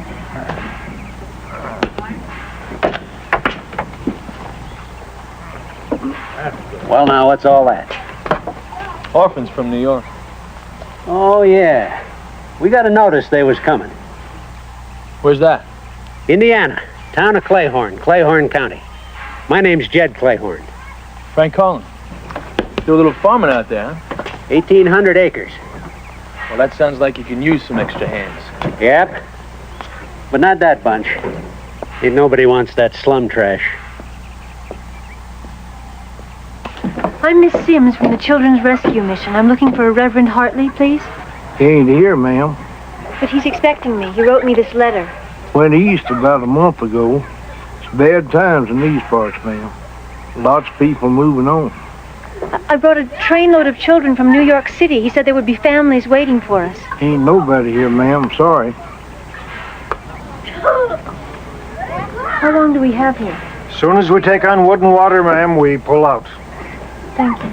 Well, now, what's all that? Orphans from New York. Oh, yeah. We got a notice they was coming. Where's that? Indiana, town of Claiborne County. My name's Jed Claiborne. Frank Collins. Do a little farming out there, huh? 1,800 acres. Well, that sounds like you can use some extra hands. Yep. But not that bunch. Ain't nobody wants that slum trash. I'm Miss Sims from the Children's Rescue Mission. I'm looking for a Reverend Hartley, please. He ain't here, ma'am. But he's expecting me. He wrote me this letter. Went east about a month ago. It's bad times in these parts, ma'am. Lots of people moving on. I brought a trainload of children from New York City. He said there would be families waiting for us. Ain't nobody here, ma'am. I'm sorry. How long do we have here? As soon as we take on wood and water, ma'am, we pull out. Thank you.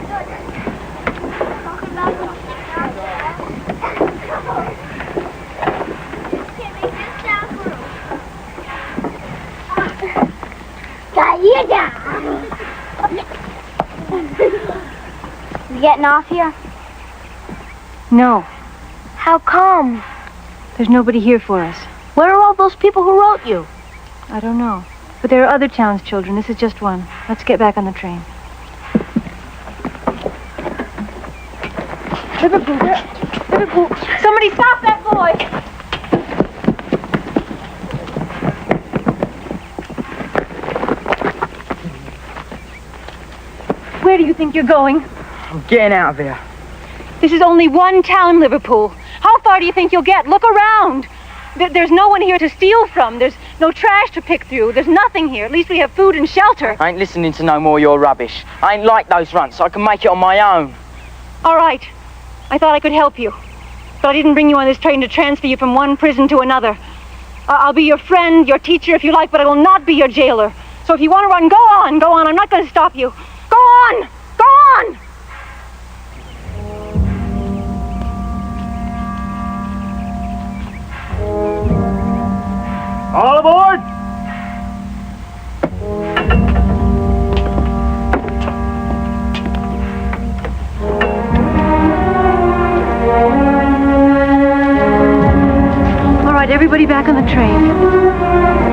You getting off here? No. How come? There's nobody here for us. Where are all those people who wrote you? I don't know. But there are other towns' children. This is just one. Let's get back on the train. Liverpool, Liverpool. Somebody stop that boy! Where do you think you're going? I'm getting out of here. This is only one town, Liverpool. How far do you think you'll get? Look around. There's no one here to steal from. There's no trash to pick through. There's nothing here. At least we have food and shelter. I ain't listening to no more of your rubbish. I ain't like those runts. I can make it on my own. All right. I thought I could help you. But I didn't bring you on this train to transfer you from one prison to another. I'll be your friend, your teacher if you like, but I will not be your jailer. So if you want to run, go on, go on. I'm not going to stop you. Go on! Go on! All aboard! everybody back on the train.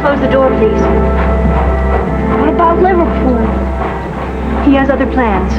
Close the door, please. What about Liverpool? He has other plans.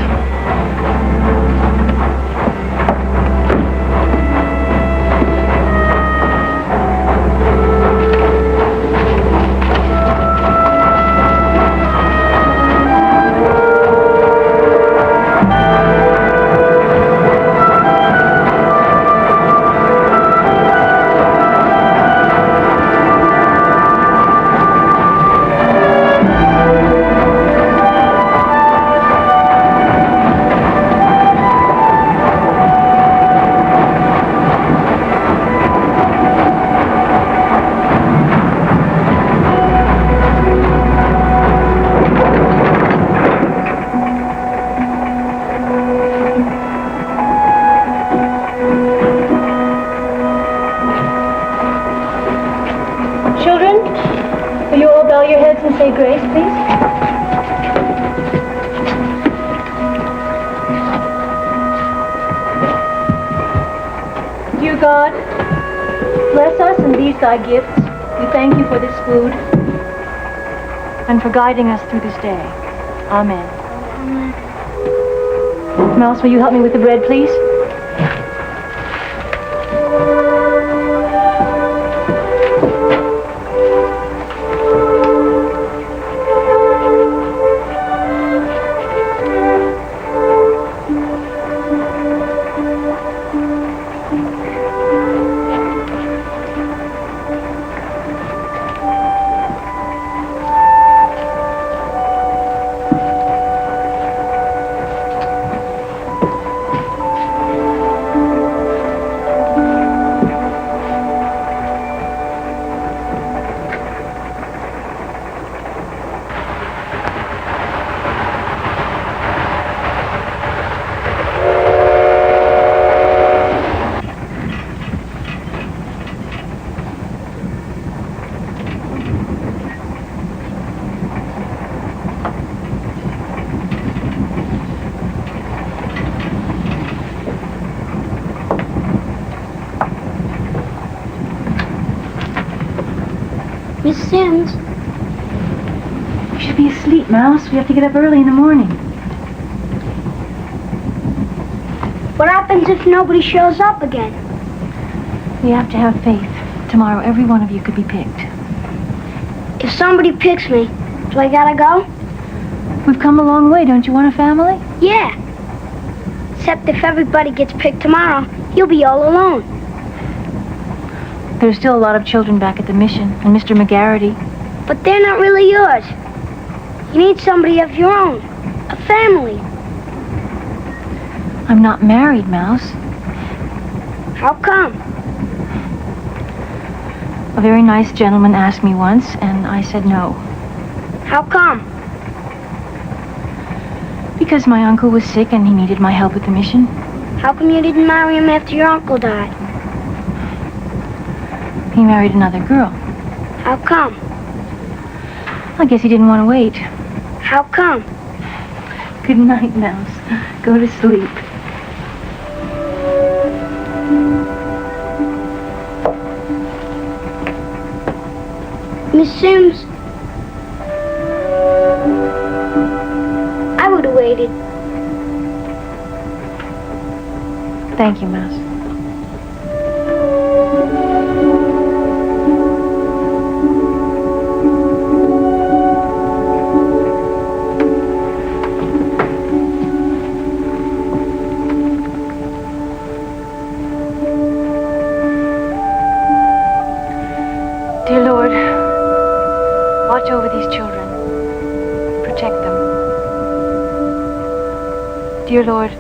and say grace, please? Dear God, bless us and these thy gifts. We thank you for this food and for guiding us through this day. Amen. Mouse, will you help me with the bread, please? Miss Sims? You should be asleep, Mouse. We have to get up early in the morning. What happens if nobody shows up again? We have to have faith. Tomorrow, every one of you could be picked. If somebody picks me, do I gotta go? We've come a long way. Don't you want a family? Yeah. Except if everybody gets picked tomorrow, you'll be all alone. There's still a lot of children back at the mission, and Mr. McGarity. But they're not really yours. You need somebody of your own. A family. I'm not married, Mouse. How come? A very nice gentleman asked me once, and I said no. How come? Because my uncle was sick and he needed my help with the mission. How come you didn't marry him after your uncle died? He married another girl. How come? I guess he didn't want to wait. How come? Good night, Mouse. Go to sleep. Miss Sims, I would have waited. Thank you, Mouse. Dear Lord, watch over these children. Protect them. dear Lord.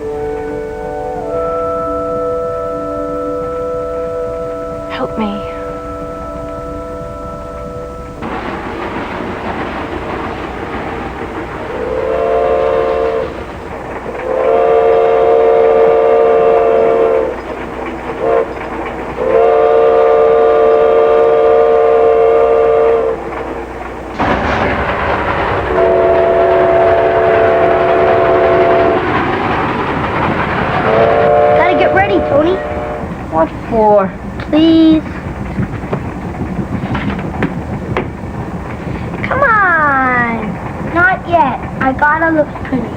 Help me. Gotta get ready, Tony. What for? Please. Come on. Not yet. I gotta look pretty.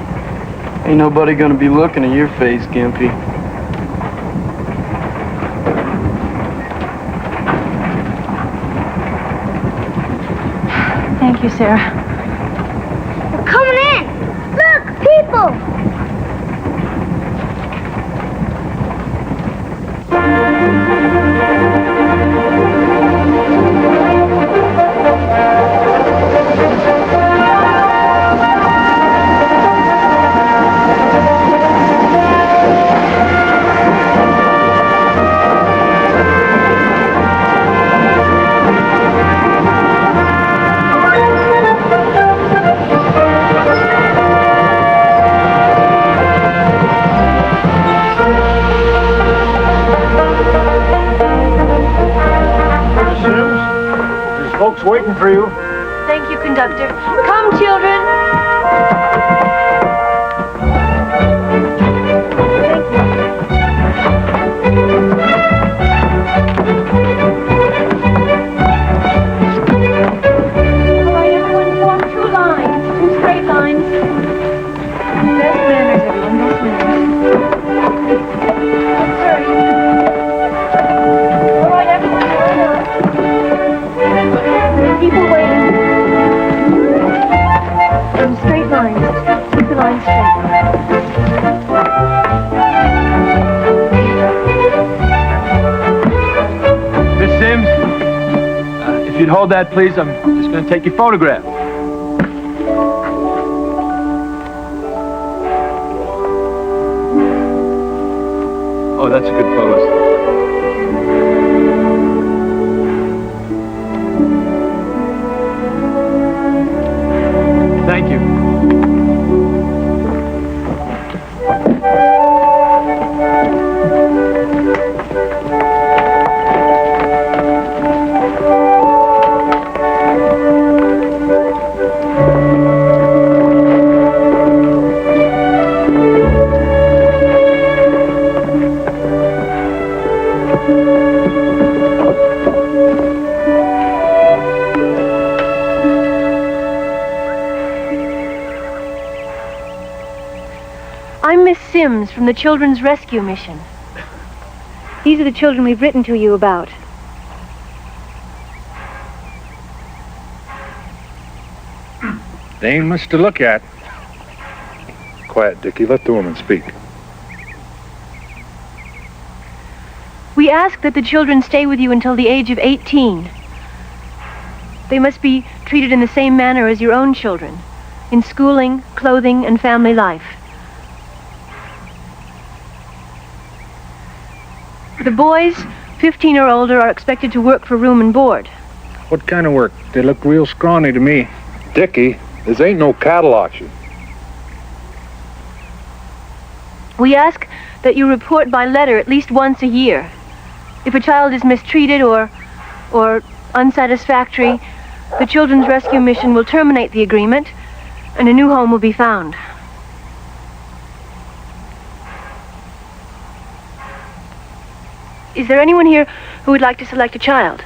Ain't nobody gonna be looking at your face, Gimpy. Thank you, Sarah. We're coming in. Look, people. Folks waiting for you. Thank you, conductor. Come, children. All right, everyone, form 2 lines, 2 straight lines. Best manners, everyone, best manners. Sorry. All right, everyone, line up. People waiting. Straight lines. Keep the line straight. Miss Sims, if you'd hold that, please, I'm just going to take your photograph. Oh, that's a good pose. Thank you. I'm Miss Sims from the Children's Rescue Mission. These are the children we've written to you about. They ain't much to look at. Quiet, Dickie. Let the woman speak. We ask that the children stay with you until the age of 18. They must be treated in the same manner as your own children, in schooling, clothing, and family life. The boys, 15 or older, are expected to work for room and board. What kind of work? They look real scrawny to me. Dickie, this ain't no cattle auction. We ask that you report by letter at least once a year. If a child is mistreated or unsatisfactory, the Children's Rescue Mission will terminate the agreement and a new home will be found. Is there anyone here who would like to select a child?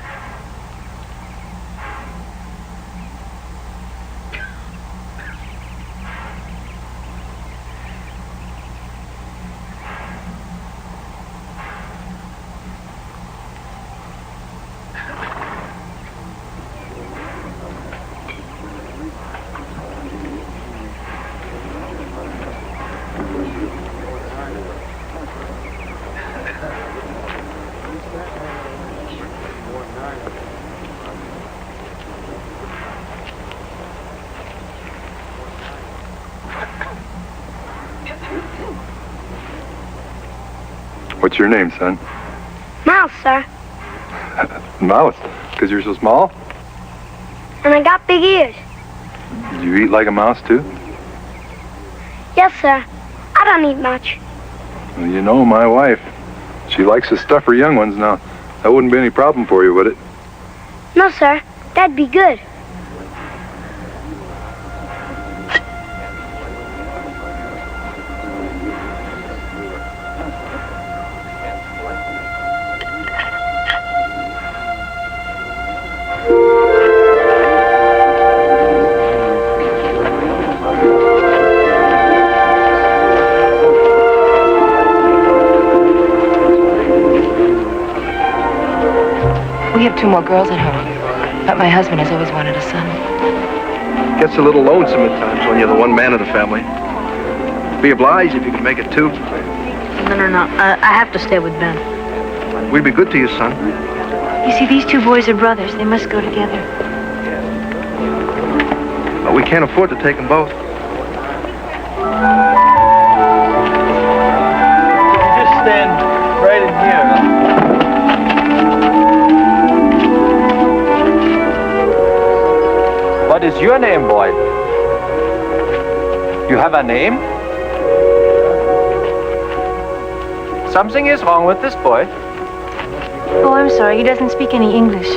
What's your name, son? Mouse, sir. Mouse. Because you're so small? And I got big ears. Do you eat like a mouse, too? Yes, sir. I don't eat much. Well, you know, my wife, she likes to stuff her young ones now. That wouldn't be any problem for you, would it? No, sir. That'd be good. We have 2 more girls at home, but my husband has always wanted a son. Gets a little lonesome at times when you're the one man of the family. Be obliged if you can make it 2. No. I have to stay with Ben. We'd be good to you, son. You see, these 2 boys are brothers. They must go together. But we can't afford to take them both. Just stand right in here. What is your name, boy? You have a name? Something is wrong with this boy. Oh, I'm sorry. He doesn't speak any English.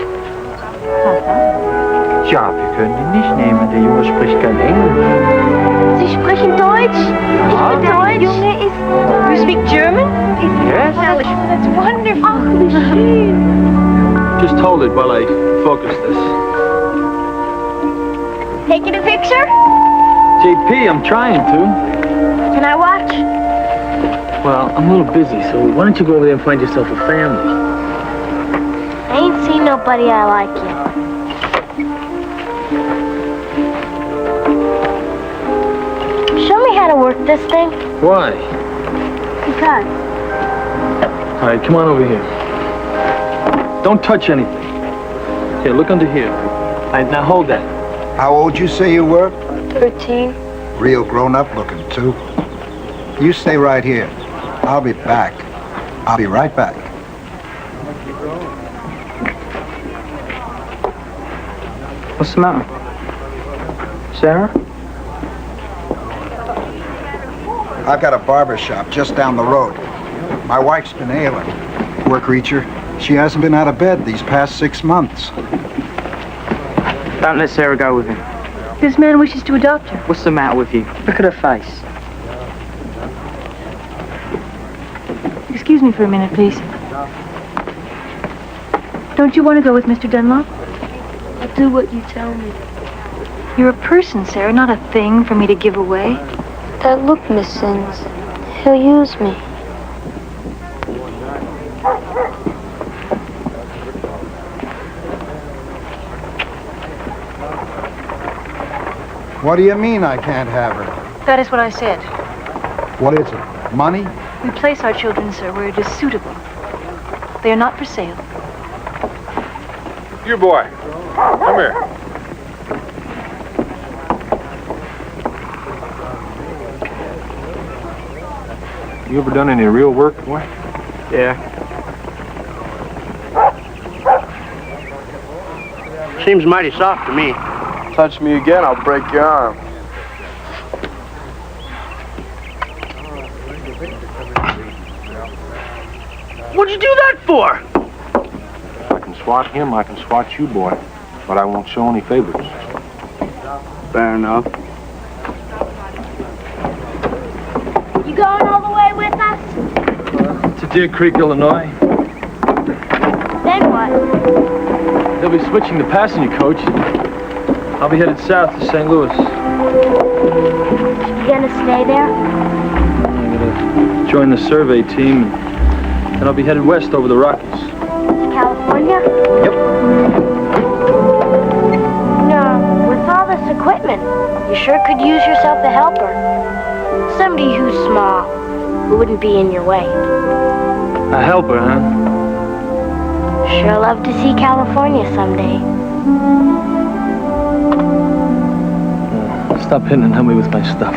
Ja, wir können ihn nicht nehmen. Der Junge spricht kein Englisch. Sie sprechen Deutsch? Ja. Ich Deutsch. Junge ist You speak German? Yes. Well, that's wonderful. Ach, wie schön. Just hold it while I focus this. Taking a picture? JP, I'm trying to. Can I watch? Well, I'm a little busy, so why don't you go over there and find yourself a family? I ain't seen nobody I like yet. Show me how to work this thing. Why? Because. All right, come on over here. Don't touch anything. Here, look under here. All right, now hold that. How old you say you were? 13. Real grown-up looking, too. You stay right here. I'll be back. I'll be right back. What's the matter? Sarah? I've got a barber shop just down the road. My wife's been ailing. Poor creature. She hasn't been out of bed these past 6 months. Don't let Sarah go with him. This man wishes to adopt her. What's the matter with you? Look at her face. Excuse me for a minute, please. Don't you want to go with Mr. Dunlop? I'll do what you tell me. You're a person, Sarah, not a thing for me to give away. That look, Miss Sims. He'll use me. What do you mean I can't have her? That is what I said. What is it? Money? We place our children, sir, where it is suitable. They are not for sale. You boy, come here. You ever done any real work, boy? Yeah. Seems mighty soft to me. Touch me again, I'll break your arm. What'd you do that for? I can swat him, I can swat you, boy. But I won't show any favors. Fair enough. You going all the way with us? To Deer Creek, Illinois. Then what? They'll be switching the passenger coach. I'll be headed south to St. Louis. You gonna stay there? I'm gonna join the survey team, and I'll be headed west over the Rockies. California? Yep. No, with all this equipment, you sure could use yourself a helper. Somebody who's small, who wouldn't be in your way. A helper, huh? Sure love to see California someday. Stop hitting and help me with my stuff.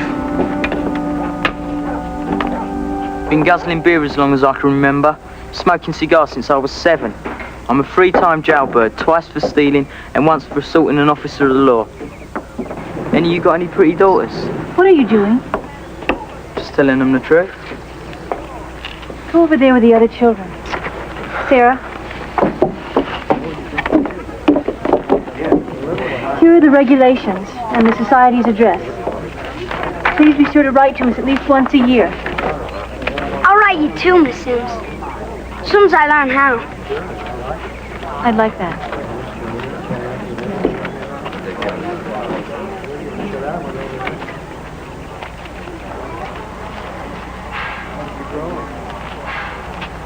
Been guzzling beer as long as I can remember. Smoking cigars since I was 7. I'm a 3-time jailbird, twice for stealing and once for assaulting an officer of the law. Any of you got any pretty daughters? What are you doing? Just telling them the truth. Go over there with the other children. Sarah. Here are the regulations and the society's address. Please be sure to write to us at least once a year. I'll write you too, Miss Sims. As soon as I learn how. I'd like that.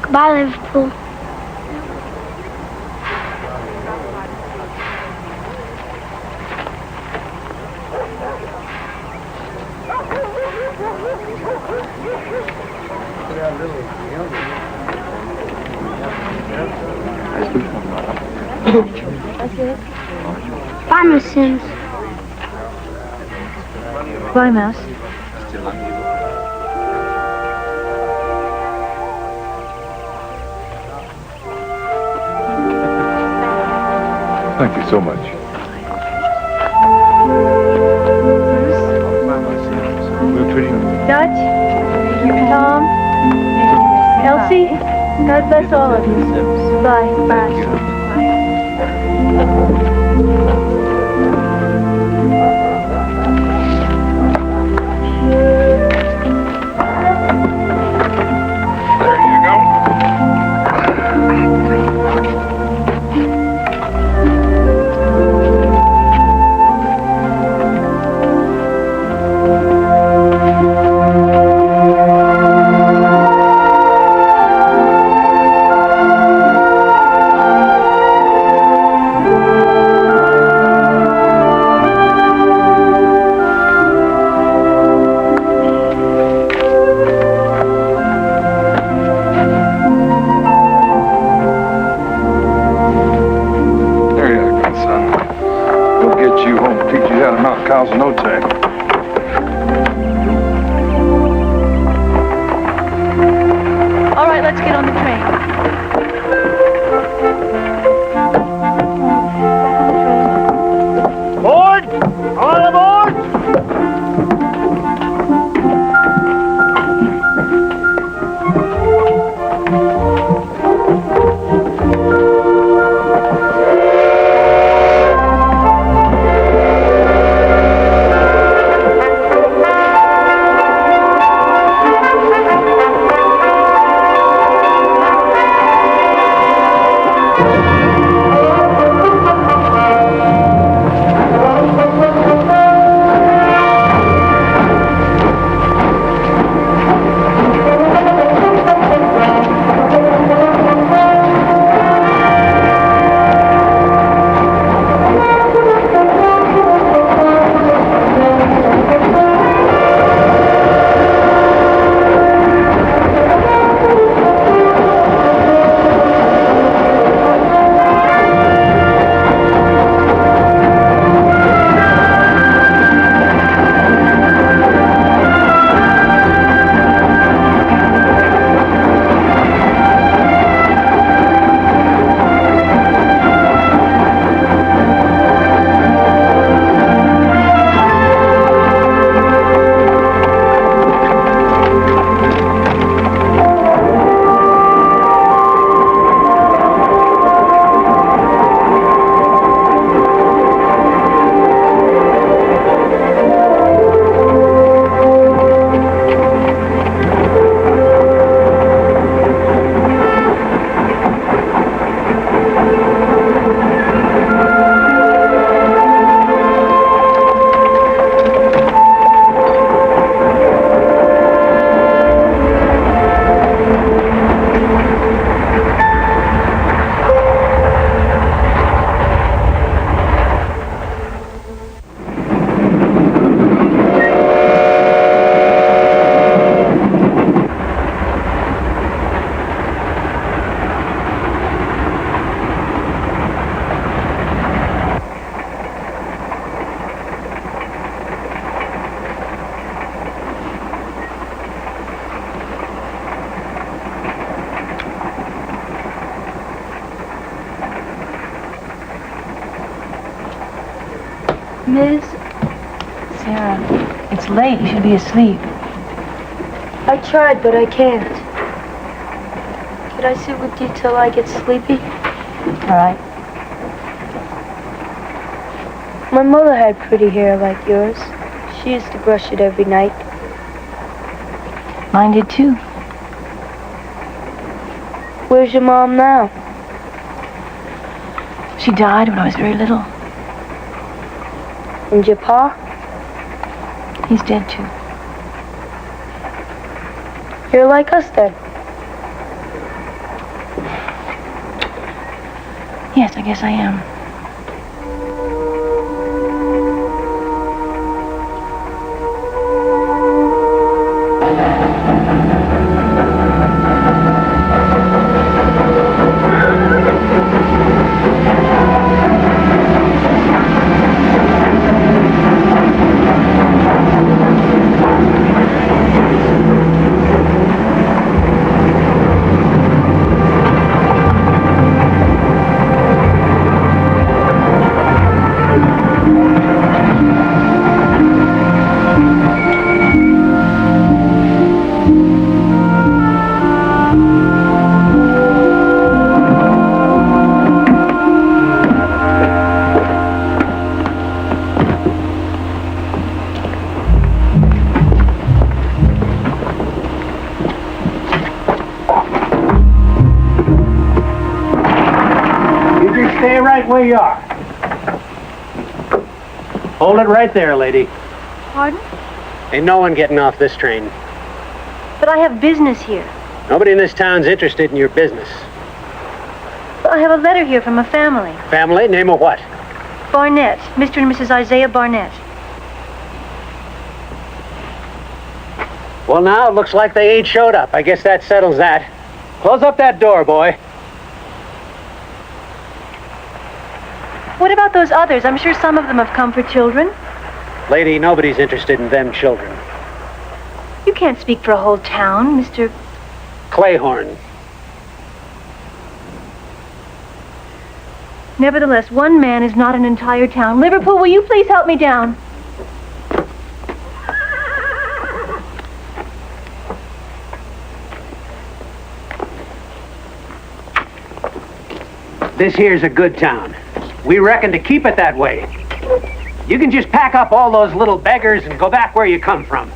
Goodbye, Liverpool. Bye, Miss Sims. Bye, Mouse. Thank you so much. We're pretty. Dutch, Tom, Elsie, God bless all of you. Bye. Bye. No time. All right, let's get on the train. Board! All aboard! Miss? Sarah, it's late. You should be asleep. I tried, but I can't. Could I sit with you till I get sleepy? All right. My mother had pretty hair like yours. She used to brush it every night. Mine did too. Where's your mom now? She died when I was very little. And your pa? He's dead too. You're like us then. Yes, I guess I am. Stay right where you are. Hold it right there, lady. Pardon? Ain't no one getting off this train. But I have business here. Nobody in this town's interested in your business. But I have a letter here from a family. Family? Name of what? Barnett. Mr. and Mrs. Isaiah Barnett. Well, now it looks like they ain't showed up. I guess that settles that. Close up that door, boy. What about those others? I'm sure some of them have come for children. Lady, nobody's interested in them children. You can't speak for a whole town, Mr. Clayhorn. Nevertheless, one man is not an entire town. Liverpool, will you please help me down? This here's a good town. We reckon to keep it that way. You can just pack up all those little beggars and go back where you come from.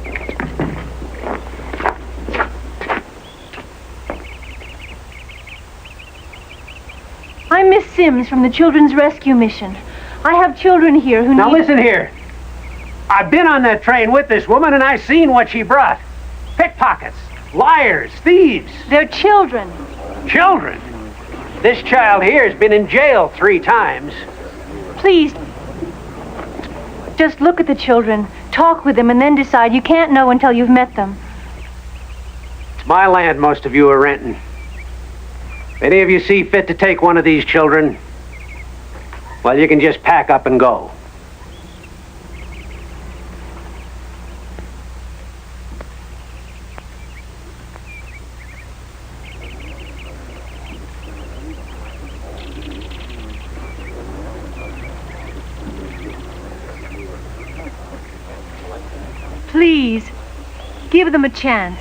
I'm Miss Sims from the Children's Rescue Mission. I have children here who Now need... listen here. I've been on that train with this woman and I've seen what she brought. Pickpockets, liars, thieves. They're children. Children? This child here has been in jail 3 times. Please, just look at the children, talk with them, and then decide. You can't know until you've met them. It's my land most of you are renting. If any of you see fit to take one of these children, well, you can just pack up and go. Please, give them a chance.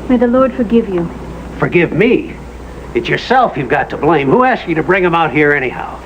May the Lord forgive you. Forgive me? It's yourself you've got to blame. Who asked you to bring him out here anyhow?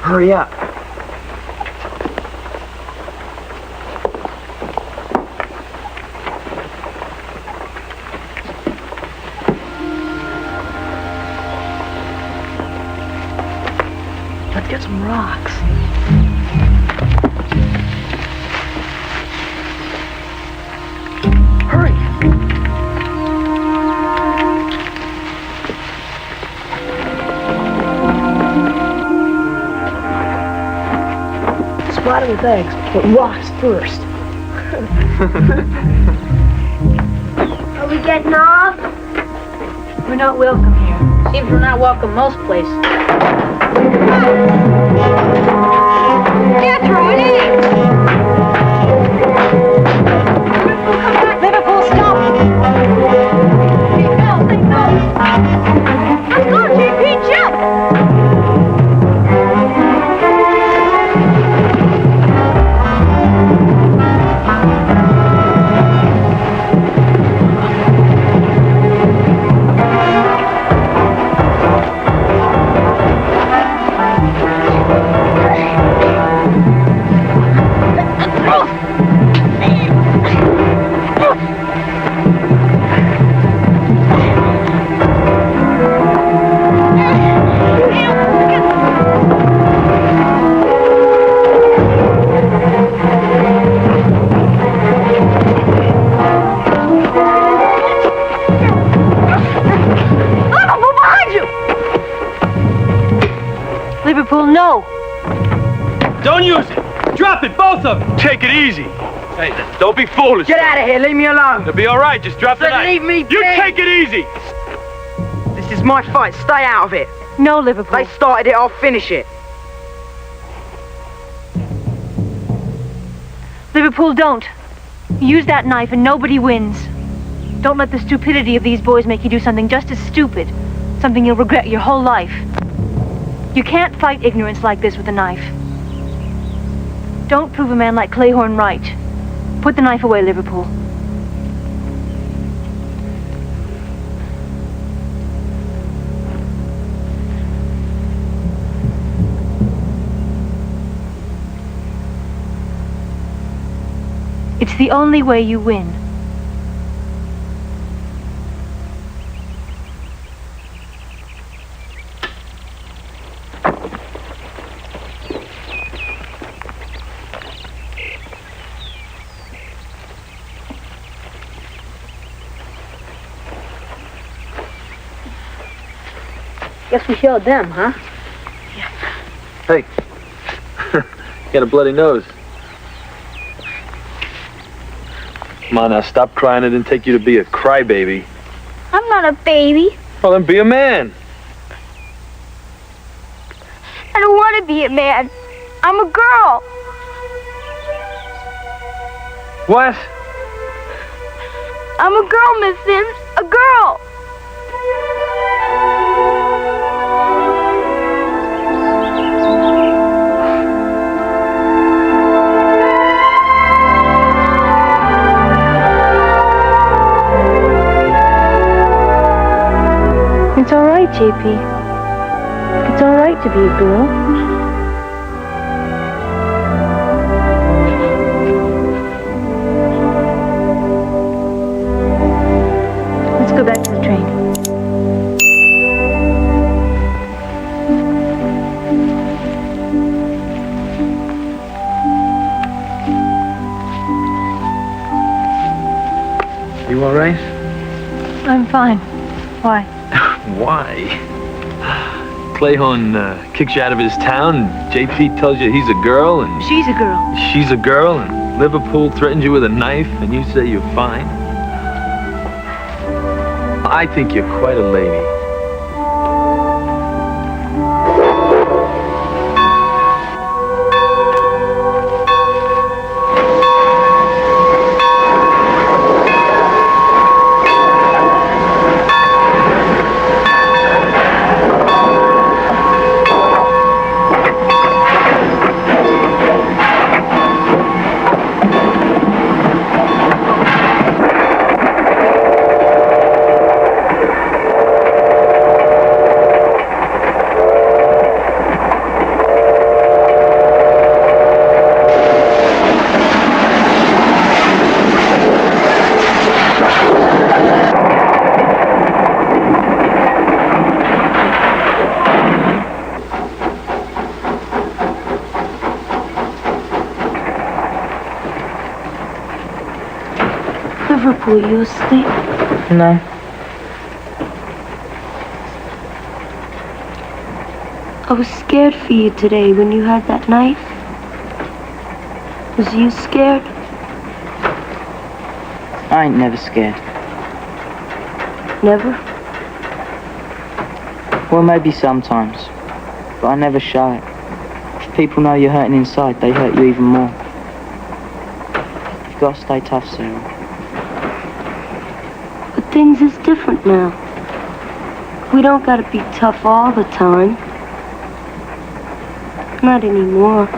Hurry up. Let's get some rocks. Hurry. deviled eggs, but rocks first. Are we getting off? We're not welcome here. Seems we're not welcome most places. Get Ronnie! Liverpool, stop! Let's go, JP, jump! Liverpool, no! Don't use it! Drop it, both of them! Take it easy! Hey, don't be foolish. Get out of here, leave me alone! It'll be alright, just drop the knife. Leave me be! You take it easy! This is my fight, stay out of it! No, Liverpool. They started it, I'll finish it! Liverpool, don't. Use that knife and nobody wins. Don't let the stupidity of these boys make you do something just as stupid. Something you'll regret your whole life. You can't fight ignorance like this with a knife. Don't prove a man like Clayhorn right. Put the knife away, Liverpool. It's the only way you win. Guess we showed them, huh? Hey. You got a bloody nose. Come on now, stop crying. It didn't take you to be a crybaby. I'm not a baby. Well, then be a man. I don't want to be a man. I'm a girl. What? I'm a girl, Miss Sims. A girl. It's all right, JP. It's all right to be a girl. Let's go back to the train. You all right? I'm fine. Why? Why? Clayhorn kicks you out of his town, and JP tells you he's a girl, and... She's a girl. She's a girl, and Liverpool threatens you with a knife, and you say you're fine? I think you're quite a lady. Liverpool, you asleep? No. I was scared for you today when you had that knife. Was you scared? I ain't never scared. Never? Well, maybe sometimes, but I never show it. If people know you're hurting inside, they hurt you even more. You've got to stay tough, Sarah. But things is different now. We don't gotta be tough all the time. Not anymore.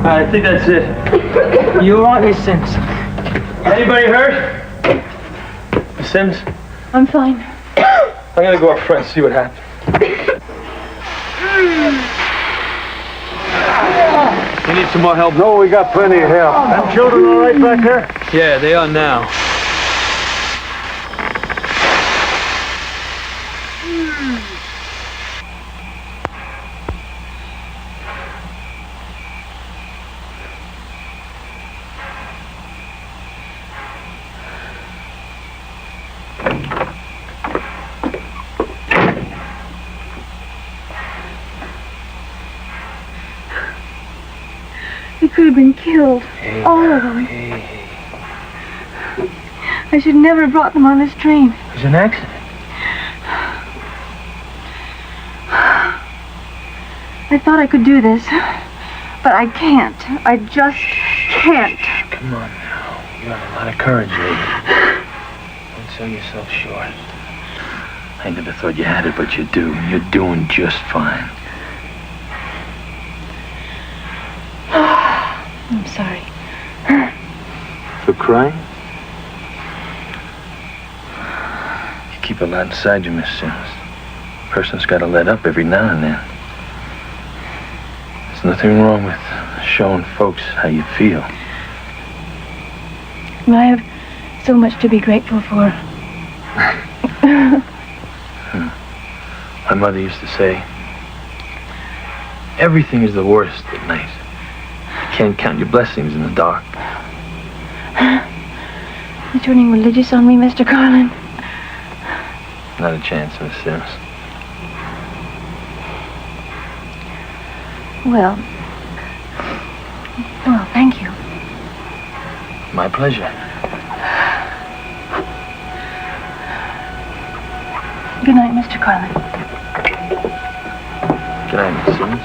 I think that's it. You all right, Miss Sims? Anybody hurt? Miss Sims? I'm fine. I'm gonna go up front and see what happened. You need some more help? No, we got plenty of help. Them children all right back there? Yeah, they are now. They could have been killed. All of them. I should never have brought them on this train. It was an accident. I thought I could do this, but I can't. I just can't. Come on now. You have a lot of courage, lady. Don't sell yourself short. I never thought you had it, but you do. You're doing just fine. I'm sorry. For crying? You keep a lot inside you, Miss Sims. A person's got to let up every now and then. There's nothing wrong with showing folks how you feel. I have so much to be grateful for. My mother used to say, everything is the worst at night. You can't count your blessings in the dark. You're turning religious on me, Mr. Carlin. Not a chance, Miss Sims. Well, thank you. My pleasure. Good night, Mr. Carlin. Good night, Miss Sims.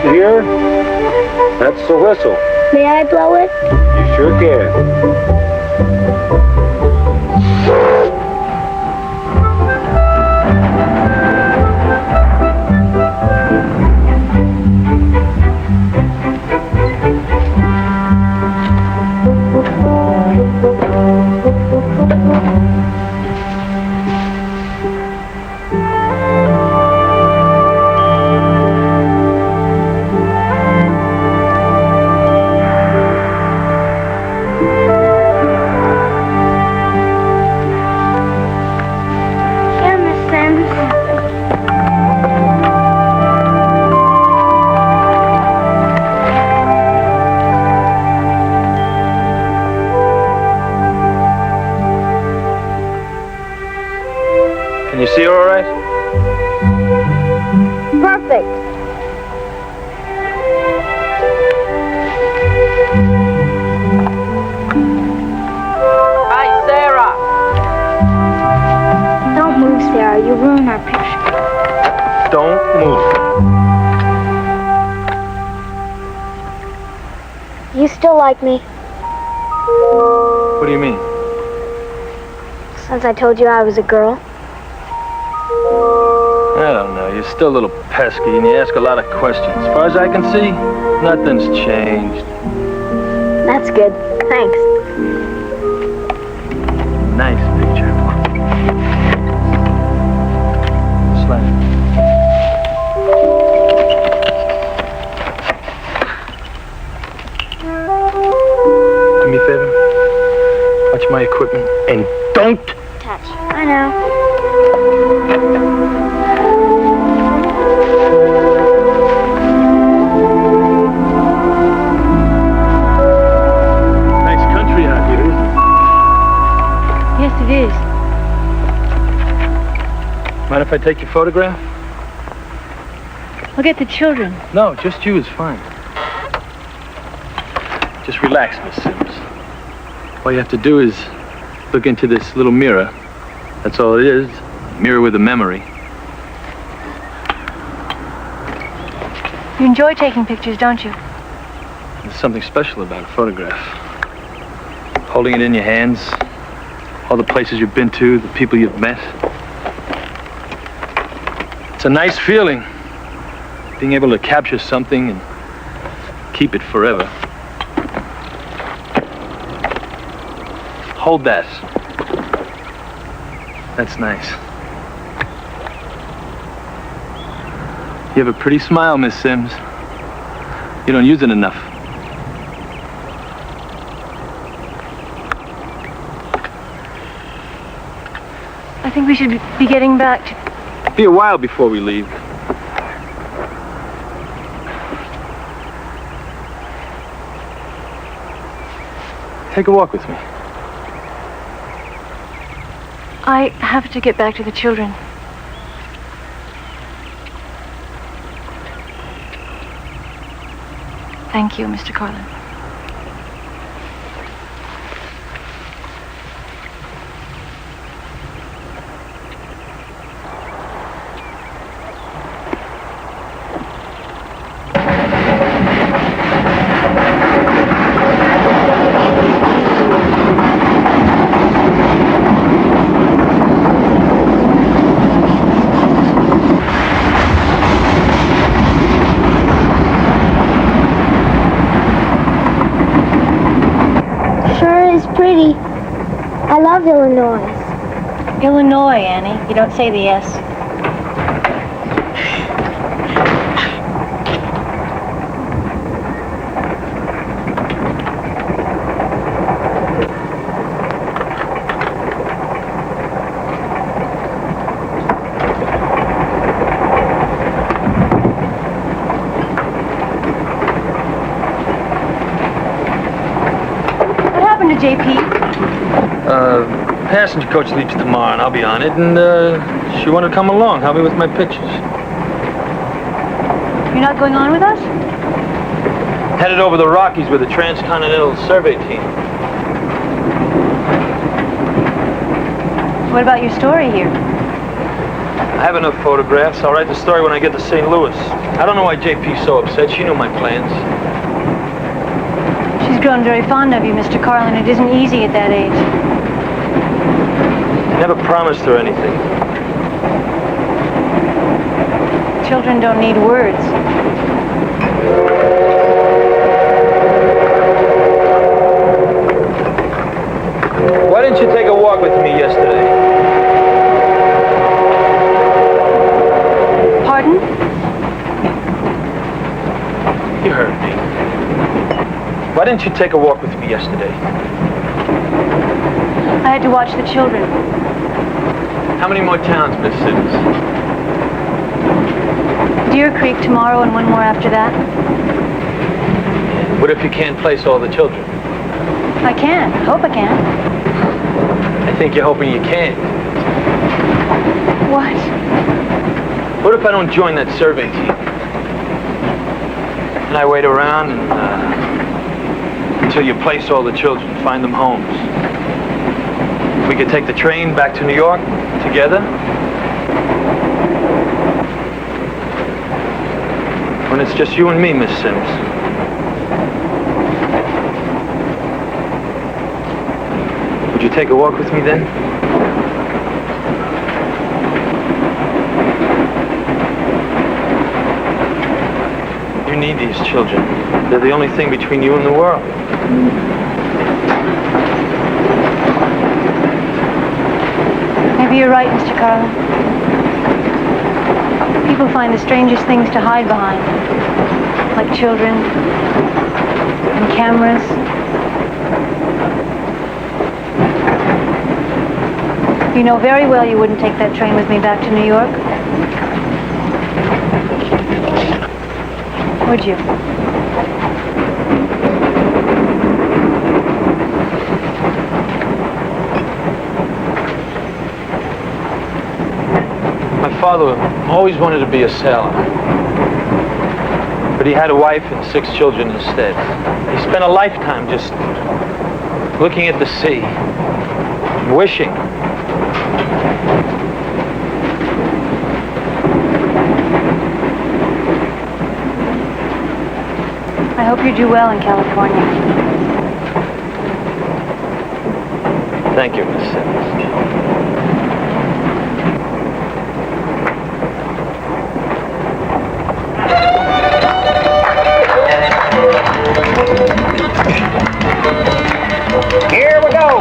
You hear? That's the whistle. May I blow it? You sure can. Can you see her all right? Perfect. Hey, Sarah! Don't move, Sarah. You ruin our picture. Don't move. You still like me? What do you mean? Since I told you I was a girl? I don't know. You're still a little pesky and you ask a lot of questions. As far as I can see, nothing's changed. That's good. Thanks. Nice picture. Slide. Do me a favor. Watch my equipment and don't touch. I know. Yes, it is. Mind if I take your photograph? Look at the children. No, just you is fine. Just relax, Miss Sims. All you have to do is look into this little mirror. That's all it is. Mirror with a memory. You enjoy taking pictures, don't you? There's something special about a photograph. Holding it in your hands, all the places you've been to, the people you've met. It's a nice feeling, being able to capture something and keep it forever. Hold that. That's nice. You have a pretty smile, Miss Sims. You don't use it enough. I think we should be getting back to... Be a while before we leave. Take a walk with me. I have to get back to the children. Thank you, Mr. Carlin. Pretty. I love Illinois. Illinois, Annie. You don't say the S. JP? Passenger coach leaves tomorrow, and I'll be on it, and she wanted to come along, help me with my pictures. You're not going on with us? Headed over the Rockies with a transcontinental survey team. What about your story here? I have enough photographs. I'll write the story when I get to St. Louis. I don't know why JP's so upset. She knew my plans. She's grown very fond of you, Mr. Carlin. It isn't easy at that age. I never promised her anything. Children don't need words. Why didn't you take a walk with me yesterday? Pardon? You heard me. Why didn't you take a walk with me yesterday? I had to watch the children. How many more towns, Miss Sims? Deer Creek tomorrow and one more after that. What if you can't place all the children? I can. I hope I can. I think you're hoping you can't. What? What if I don't join that survey team? And I wait around and, until you place all the children, find them homes. We could take the train back to New York together. When it's just you and me, Miss Sims. Would you take a walk with me then? You need these children. They're the only thing between you and the world. Maybe you're right, Mr. Carlin. People find the strangest things to hide behind. Like children and cameras. You know very well you wouldn't take that train with me back to New York. Would you? My father always wanted to be a sailor. But he had a wife and 6 children instead. He spent a lifetime just looking at the sea and wishing. I hope you do well in California. Thank you, Miss Sims. Here we go.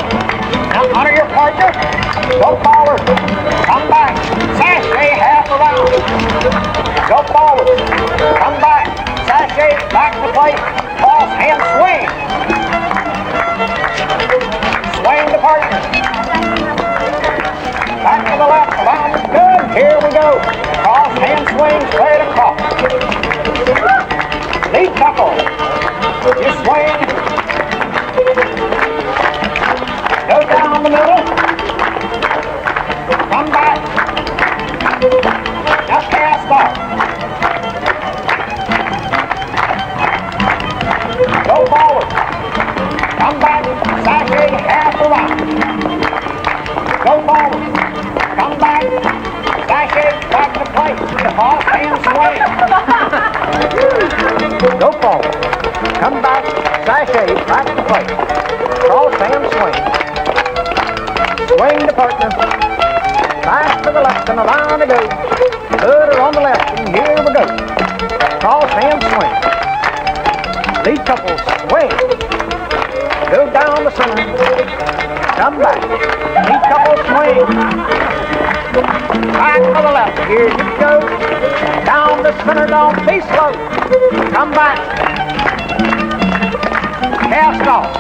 Now honor your partner. Go forward. Come back. Sashay half around. Go forward. Come back. Sashay back to plate. Cross hand swing. Swing the partner. Back to the left. Around. Good. Here we go. Cross hand swing straight across. Lead couple. You swing. Go down the middle. Come back. Now cast off. Go forward. Come back. Sashay half around. Go forward. Come back. Sashay back to place. Cross hand swing. Go forward. Come back. Sashay back to place. Cross hand swing. Swing the partner. Back to the left and around to go. Good on the left and here we go. Cross hand swing. Lead couple swing. Go down the center. Come back. Lead couple swing. Back to the left. Here you go. Down the center. Don't be slow. Come back. Cast off.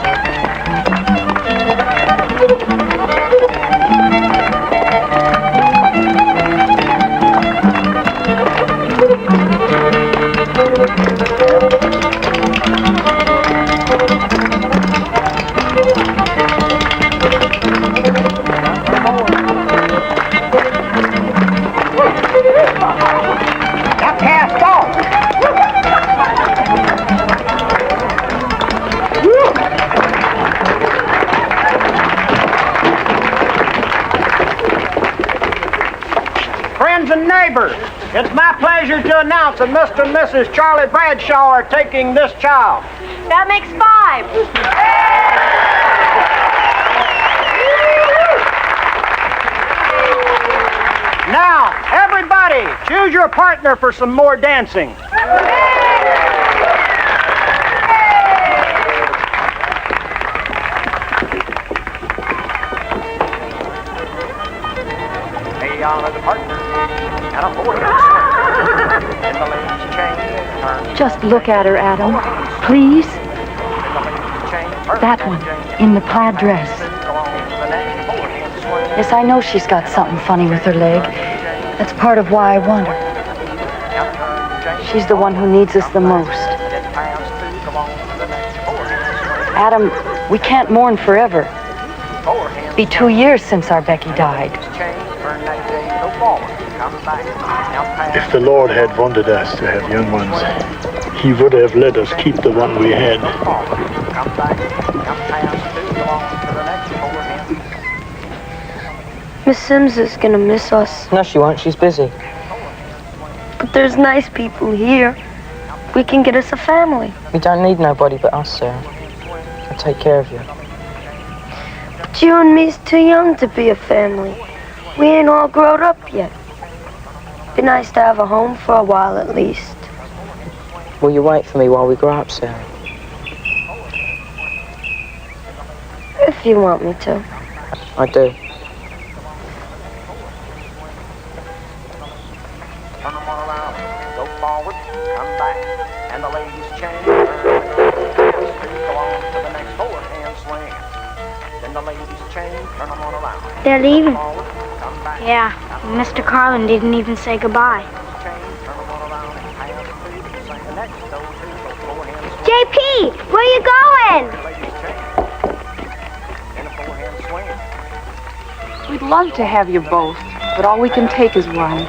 Now cast off. neighbors, it's my pleasure to announce that Mr. and Mrs. Charlie Bradshaw are taking this child. That makes 5. Now, everybody, choose your partner for some more dancing. Hey, y'all are the partner. And a 4-hand swing. And the ladies change. Just look at her, Adam. Please. That one, in the plaid dress. Yes, I know she's got something funny with her leg. That's part of why I want her. She's the one who needs us the most. Adam, we can't mourn forever. It'll be 2 years since our Becky died. If the Lord had wanted us to have young ones, He would have let us keep the one we had. Miss Sims is gonna miss us. No, she won't. She's busy. But there's nice people here. We can get us a family. We don't need nobody but us, Sarah. I'll take care of you. But you and me's too young to be a family. We ain't all grown up yet. Be nice to have a home for a while at least. Will you wait for me while we grow up, Sarah? If you want me to. I do. They're leaving. Yeah, Mr. Carlin didn't even say goodbye. JP, where you going? We'd love to have you both, but all we can take is one.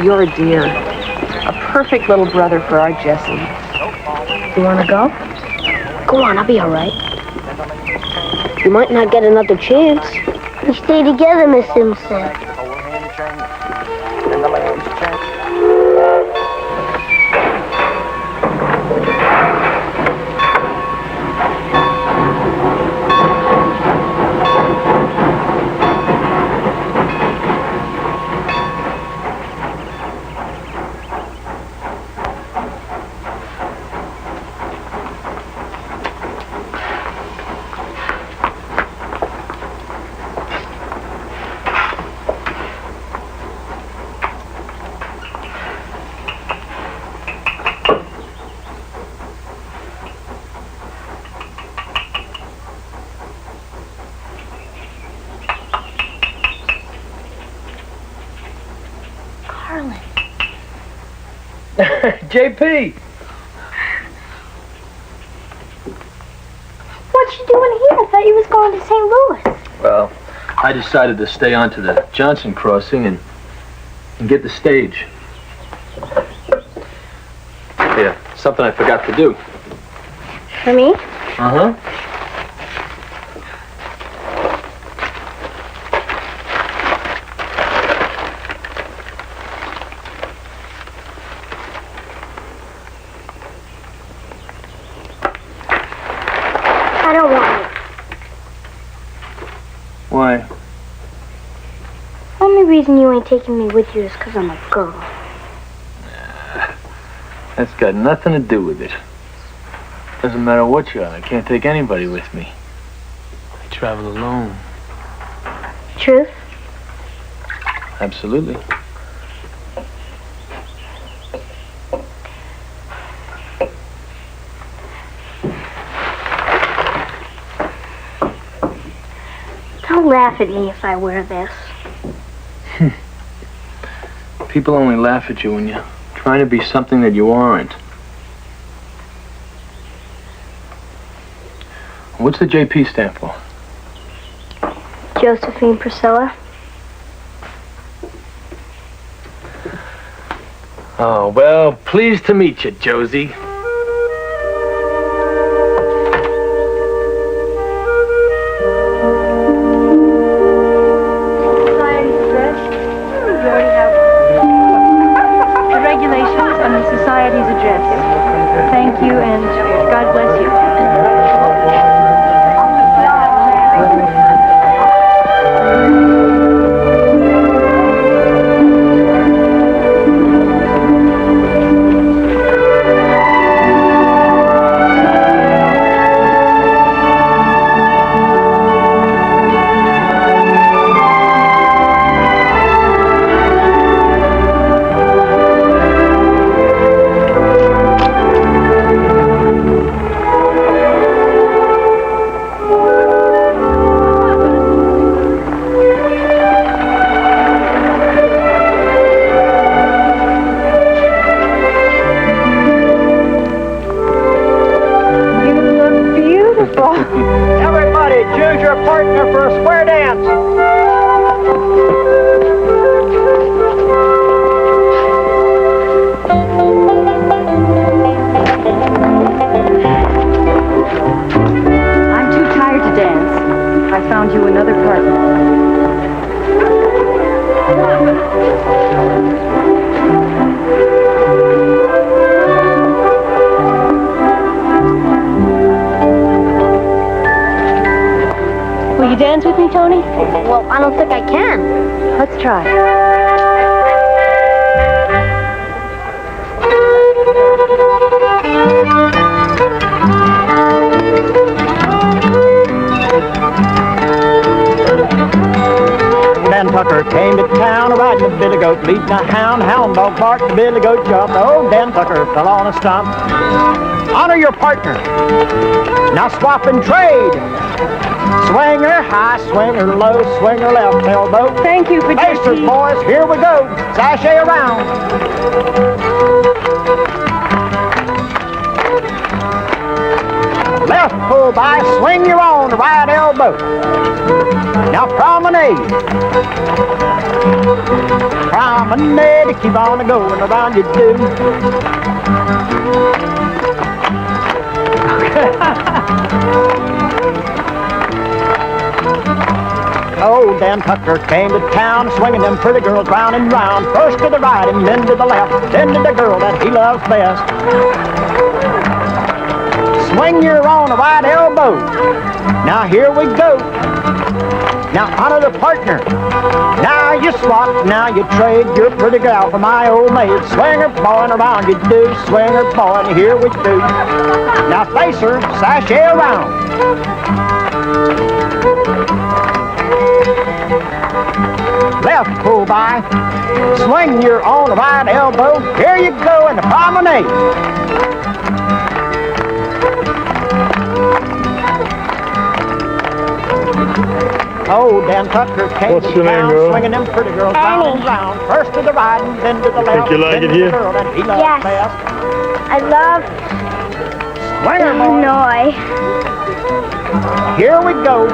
You're a dear. A perfect little brother for our Jessie. You want to go? Go on, I'll be all right. You might not get another chance. We stay together, Miss Simpson. JP! What you doing here? I thought you was going to St. Louis. Well, I decided to stay on to the Johnson crossing and get the stage. Yeah, something I forgot to do. For me? Uh-huh. I don't want it. Why? Only reason you ain't taking me with you is because I'm a girl. That's got nothing to do with it. Doesn't matter what you are. I can't take anybody with me. I travel alone. Truth? Absolutely. Don't laugh at me if I wear this. People only laugh at you when you're trying to be something that you aren't. What's the JP stand for? Josephine Priscilla. Oh, well, pleased to meet you, Josie. You already have you dance with me, Tony? Well, I don't think I can. Let's try. Dan Tucker came to town riding a billy goat, leading a hound. Hound dog barked, the billy goat jumped. Oh, Dan Tucker fell on a stump. Honor your partner. Now swap and trade. Swinger high, swinger low, swinger left elbow. Thank you for Pacers, boys, here we go. Sashay around. Left pull by, swing your own right elbow. Now promenade. Promenade, keep on going around you do. Oh, Dan Tucker came to town, swinging them pretty girls round and round. First to the right and then to the left, then to the girl that he loves best. Swing your own right elbow. Now here we go. Now honor the partner. Now you swap, now you trade. You're a pretty gal for my old maid. Swinger boy and around you do. Swinger boy and here we do. Now face her, sashay around. Left pull by. Swing your own right elbow. Here you go in the promenade. Oh, Dan Tucker came to town, swinging them pretty girls round and round. First to the right and then to the left. Think you like it here? The girl that he loves Yes. best. I love Swinger boy. Illinois. Here we go.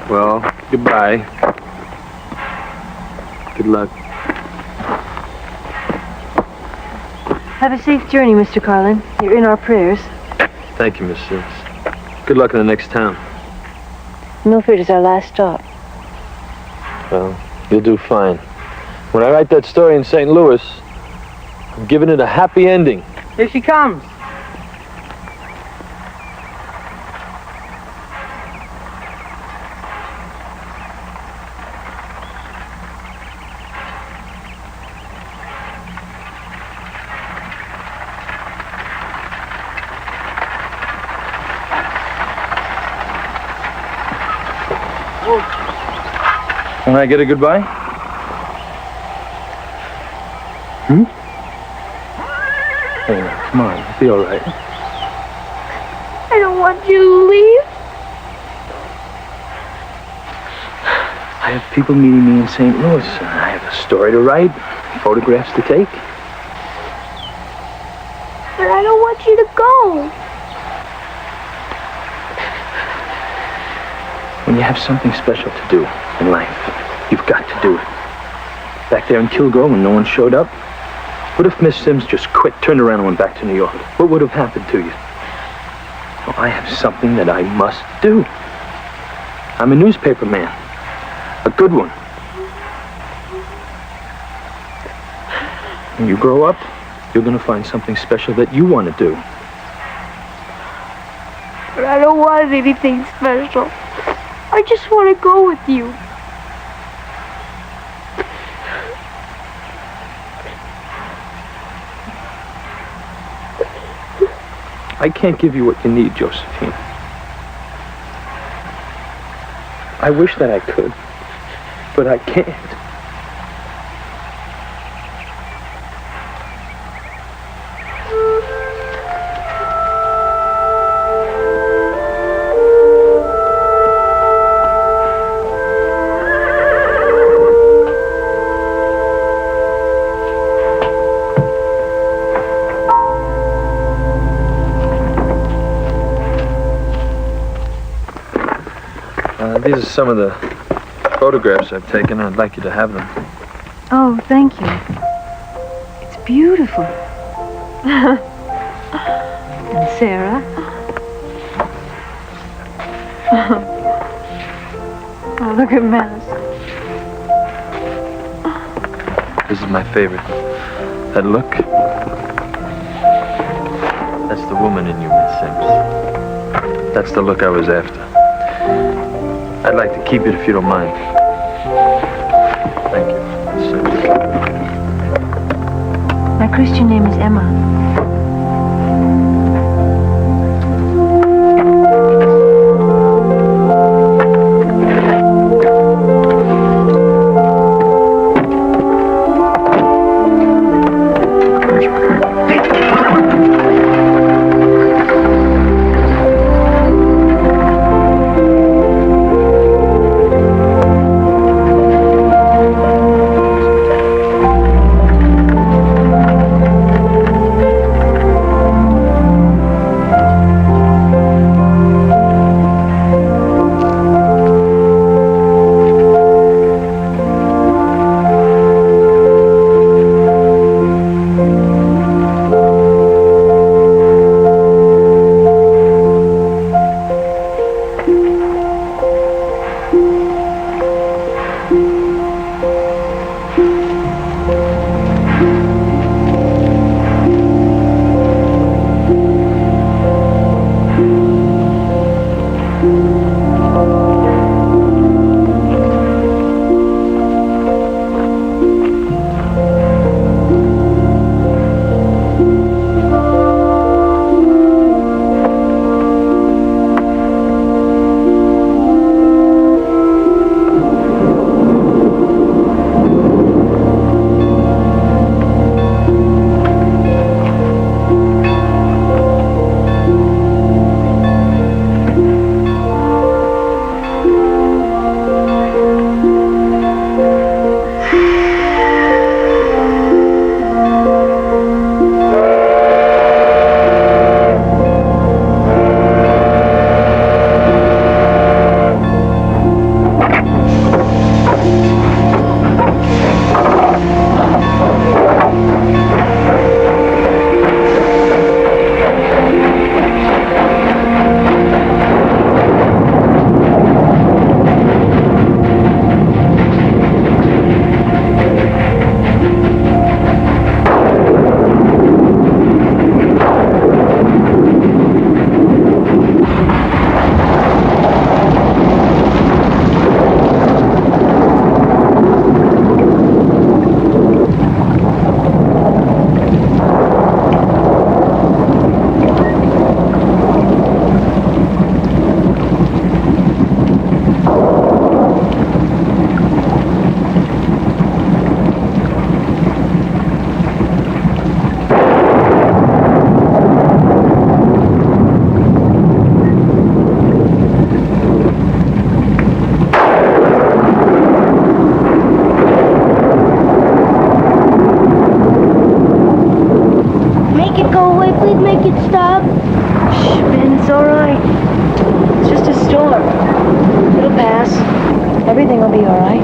Well, goodbye. Good luck. Have a safe journey, Mr. Carlin. You're in our prayers. Thank you, Miss Sims. Good luck in the next town. Milford is our last stop. Well, you'll do fine. When I write that story in St. Louis, I'm giving it a happy ending. Here she comes. Can I get a goodbye? Hey, come on, it'll be all right. I don't want you to leave. I have people meeting me in St. Louis, and I have a story to write, photographs to take. But I don't want you to go. When you have something special to do in life, you've got to do it. Back there in Kilgore, when no one showed up, what if Miss Sims just quit, turned around and went back to New York? What would have happened to you? Well, I have something that I must do. I'm a newspaper man. A good one. When you grow up, you're going to find something special that you want to do. But I don't want anything special. I just want to go with you. I can't give you what you need, Josephine. I wish that I could, but I can't. These are some of the photographs I've taken. I'd like you to have them. Oh, thank you. It's beautiful. And Sarah? Oh, look at Mouse. This is my favorite. That look. That's the woman in you, Miss Sims. That's the look I was after. I'd like to keep it if you don't mind. Thank you, Miss Sims. My Christian name is Emma. Everything will be all right.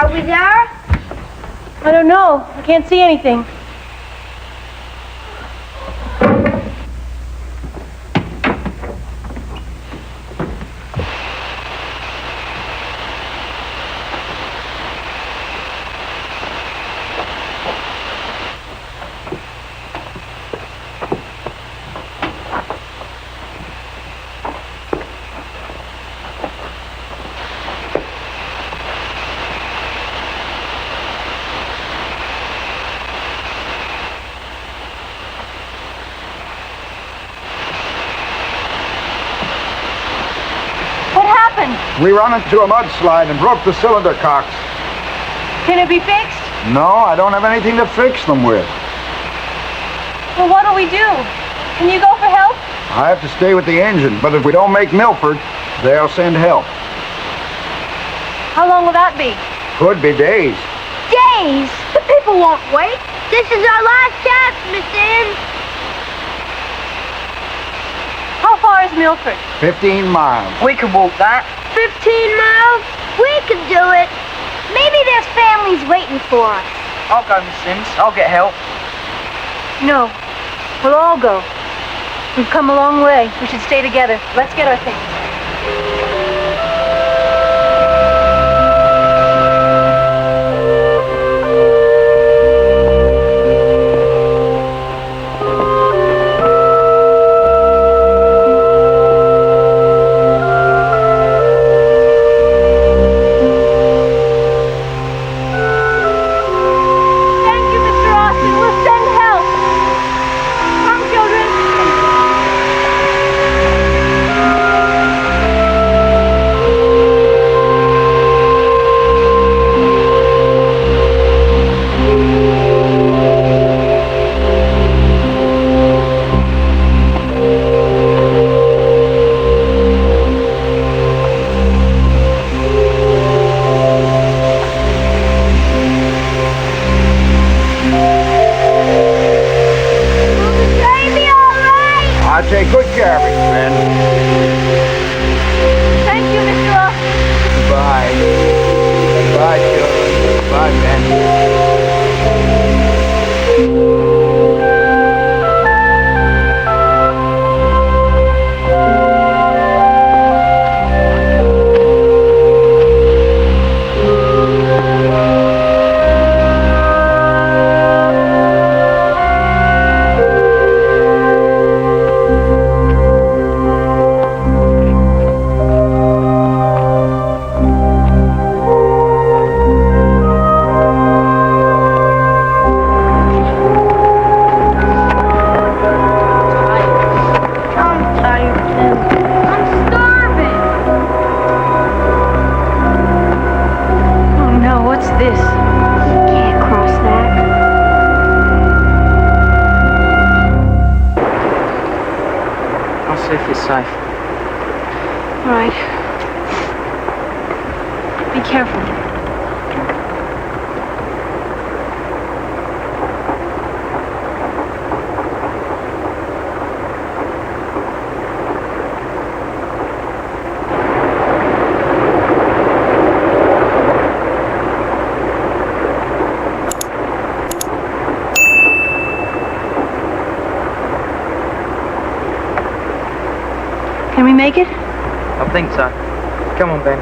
Are we there? I don't know. I can't see anything. We run into a mudslide and broke the cylinder cocks. Can it be fixed? No, I don't have anything to fix them with. Well, what do we do? Can you go for help? I have to stay with the engine, but if we don't make Milford, they'll send help. How long will that be? Could be days. Days? The people won't wait. This is our last chance, Miss Ann. How far is Milford? 15 miles. We can walk that. 15 miles? We can do it. Maybe there's families waiting for us. I'll go, Miss Sims. I'll get help. No. We'll all go. We've come a long way. We should stay together. Let's get our things. Take good care of it, friend. Thank you, Mr. Austin. Goodbye. Goodbye, children. Goodbye, Ben. If it's safe. All right. Be careful. Can we make it? I think so. Come on, Ben.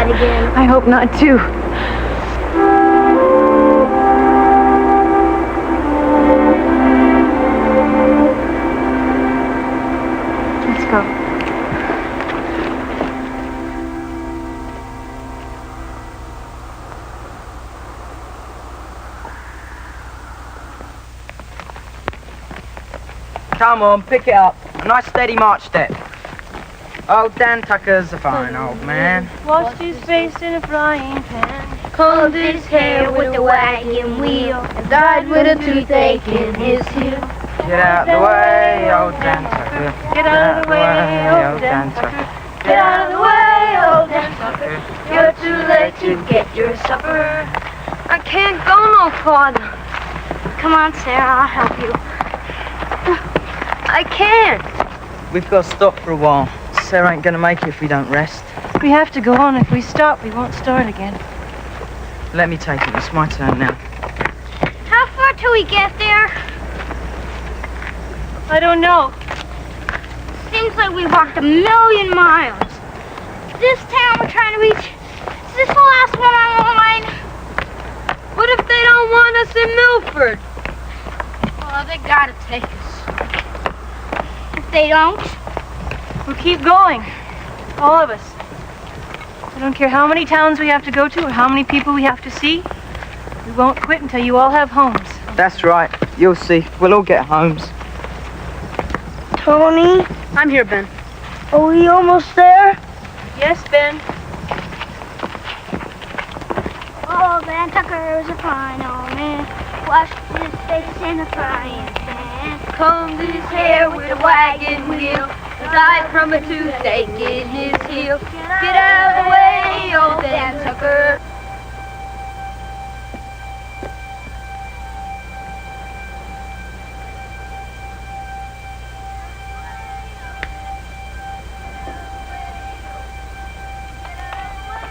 that again. I hope not, too. Let's go. Come on, pick it up. A nice steady march step. Old Dan Tucker's a fine old man. Washed his face in a frying pan. Combed his hair with a wagon wheel. And died with a toothache in his heel. Get out the way, old Dan Tucker. Get out of the way, old Dan Tucker. Get out of the way, old Dan Tucker. You're too late to get your supper. I can't go no farther. Come on, Sarah, I'll help you. I can't. We've got to stop for a while. Sarah ain't gonna make it if we don't rest. We have to go on. If we stop, we won't start again. Let me take it. It's my turn now. How far till we get there? I don't know. Seems like we walked 1,000,000 miles. This town we're trying to reach, is this the last one on the line? What if they don't want us in Milford? Oh, they gotta take us. If they don't, we'll keep going. All of us. I don't care how many towns we have to go to or how many people we have to see. We won't quit until you all have homes. That's right. You'll see. We'll all get homes. Tony? I'm here, Ben. Are we almost there? Yes, Ben. Oh, Dan Tucker was a fine old man. Washed his face in a frying pan. Combed his hair with a wagon wheel. Died from a toothache in his heel. Get out of the way, old Dan Tucker.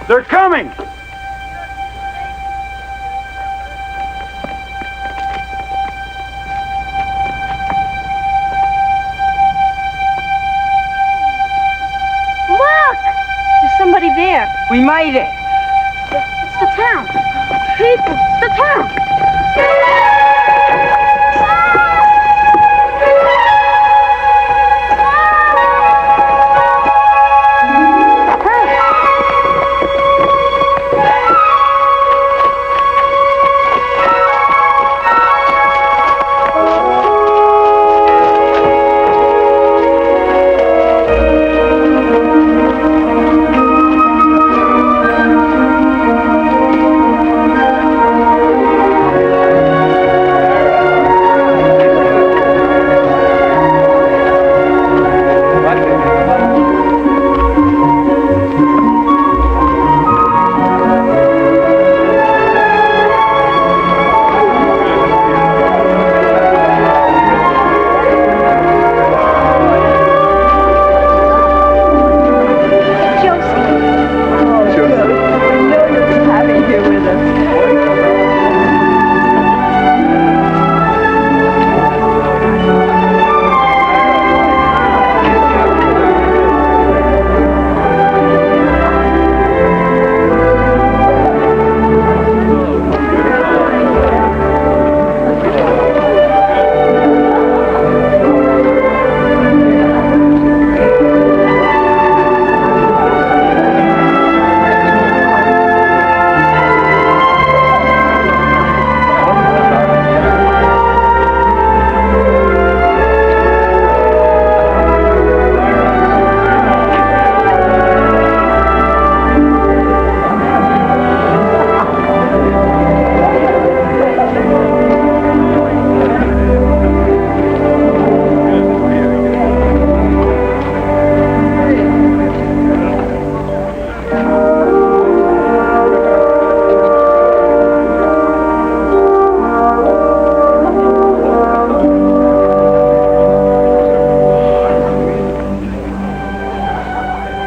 They're coming! Somebody there. We made it. It's the town. People, it's the town.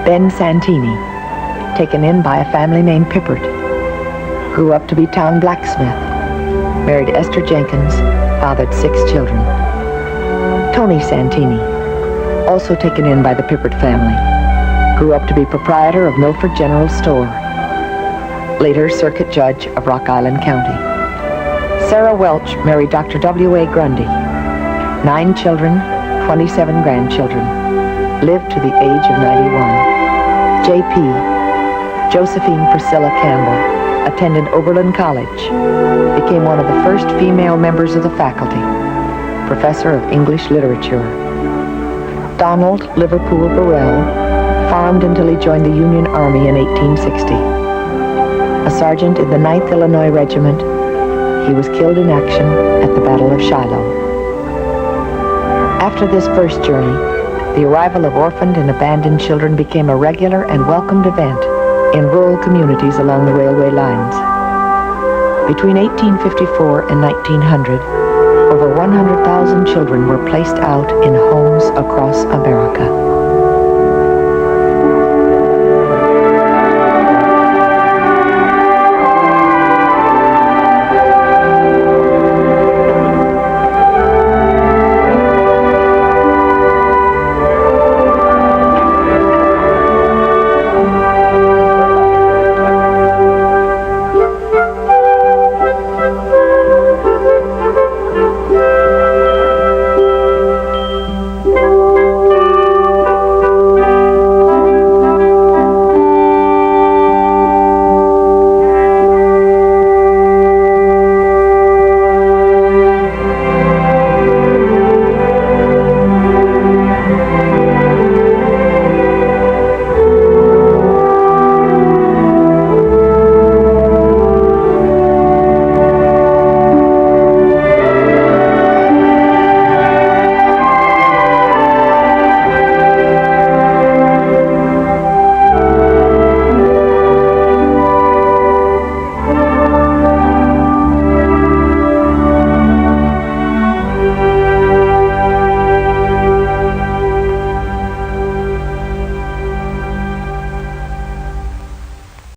Ben Santini, taken in by a family named Pippert. Grew up to be town blacksmith. Married Esther Jenkins, fathered 6 children. Tony Santini, also taken in by the Pippert family. Grew up to be proprietor of Milford General Store. later Circuit Judge of Rock Island County. Sarah Welch married Dr. W.A. Grundy. 9 children, 27 grandchildren. Lived to the age of 91. J.P., Josephine Priscilla Campbell, attended Oberlin College. Became one of the first female members of the faculty. Professor of English Literature. Donald Liverpool Burrell farmed until he joined the Union Army in 1860. A sergeant in the 9th Illinois Regiment, he was killed in action at the Battle of Shiloh. After this first journey, the arrival of orphaned and abandoned children became a regular and welcomed event in rural communities along the railway lines. Between 1854 and 1900, over 100,000 children were placed out in homes across America.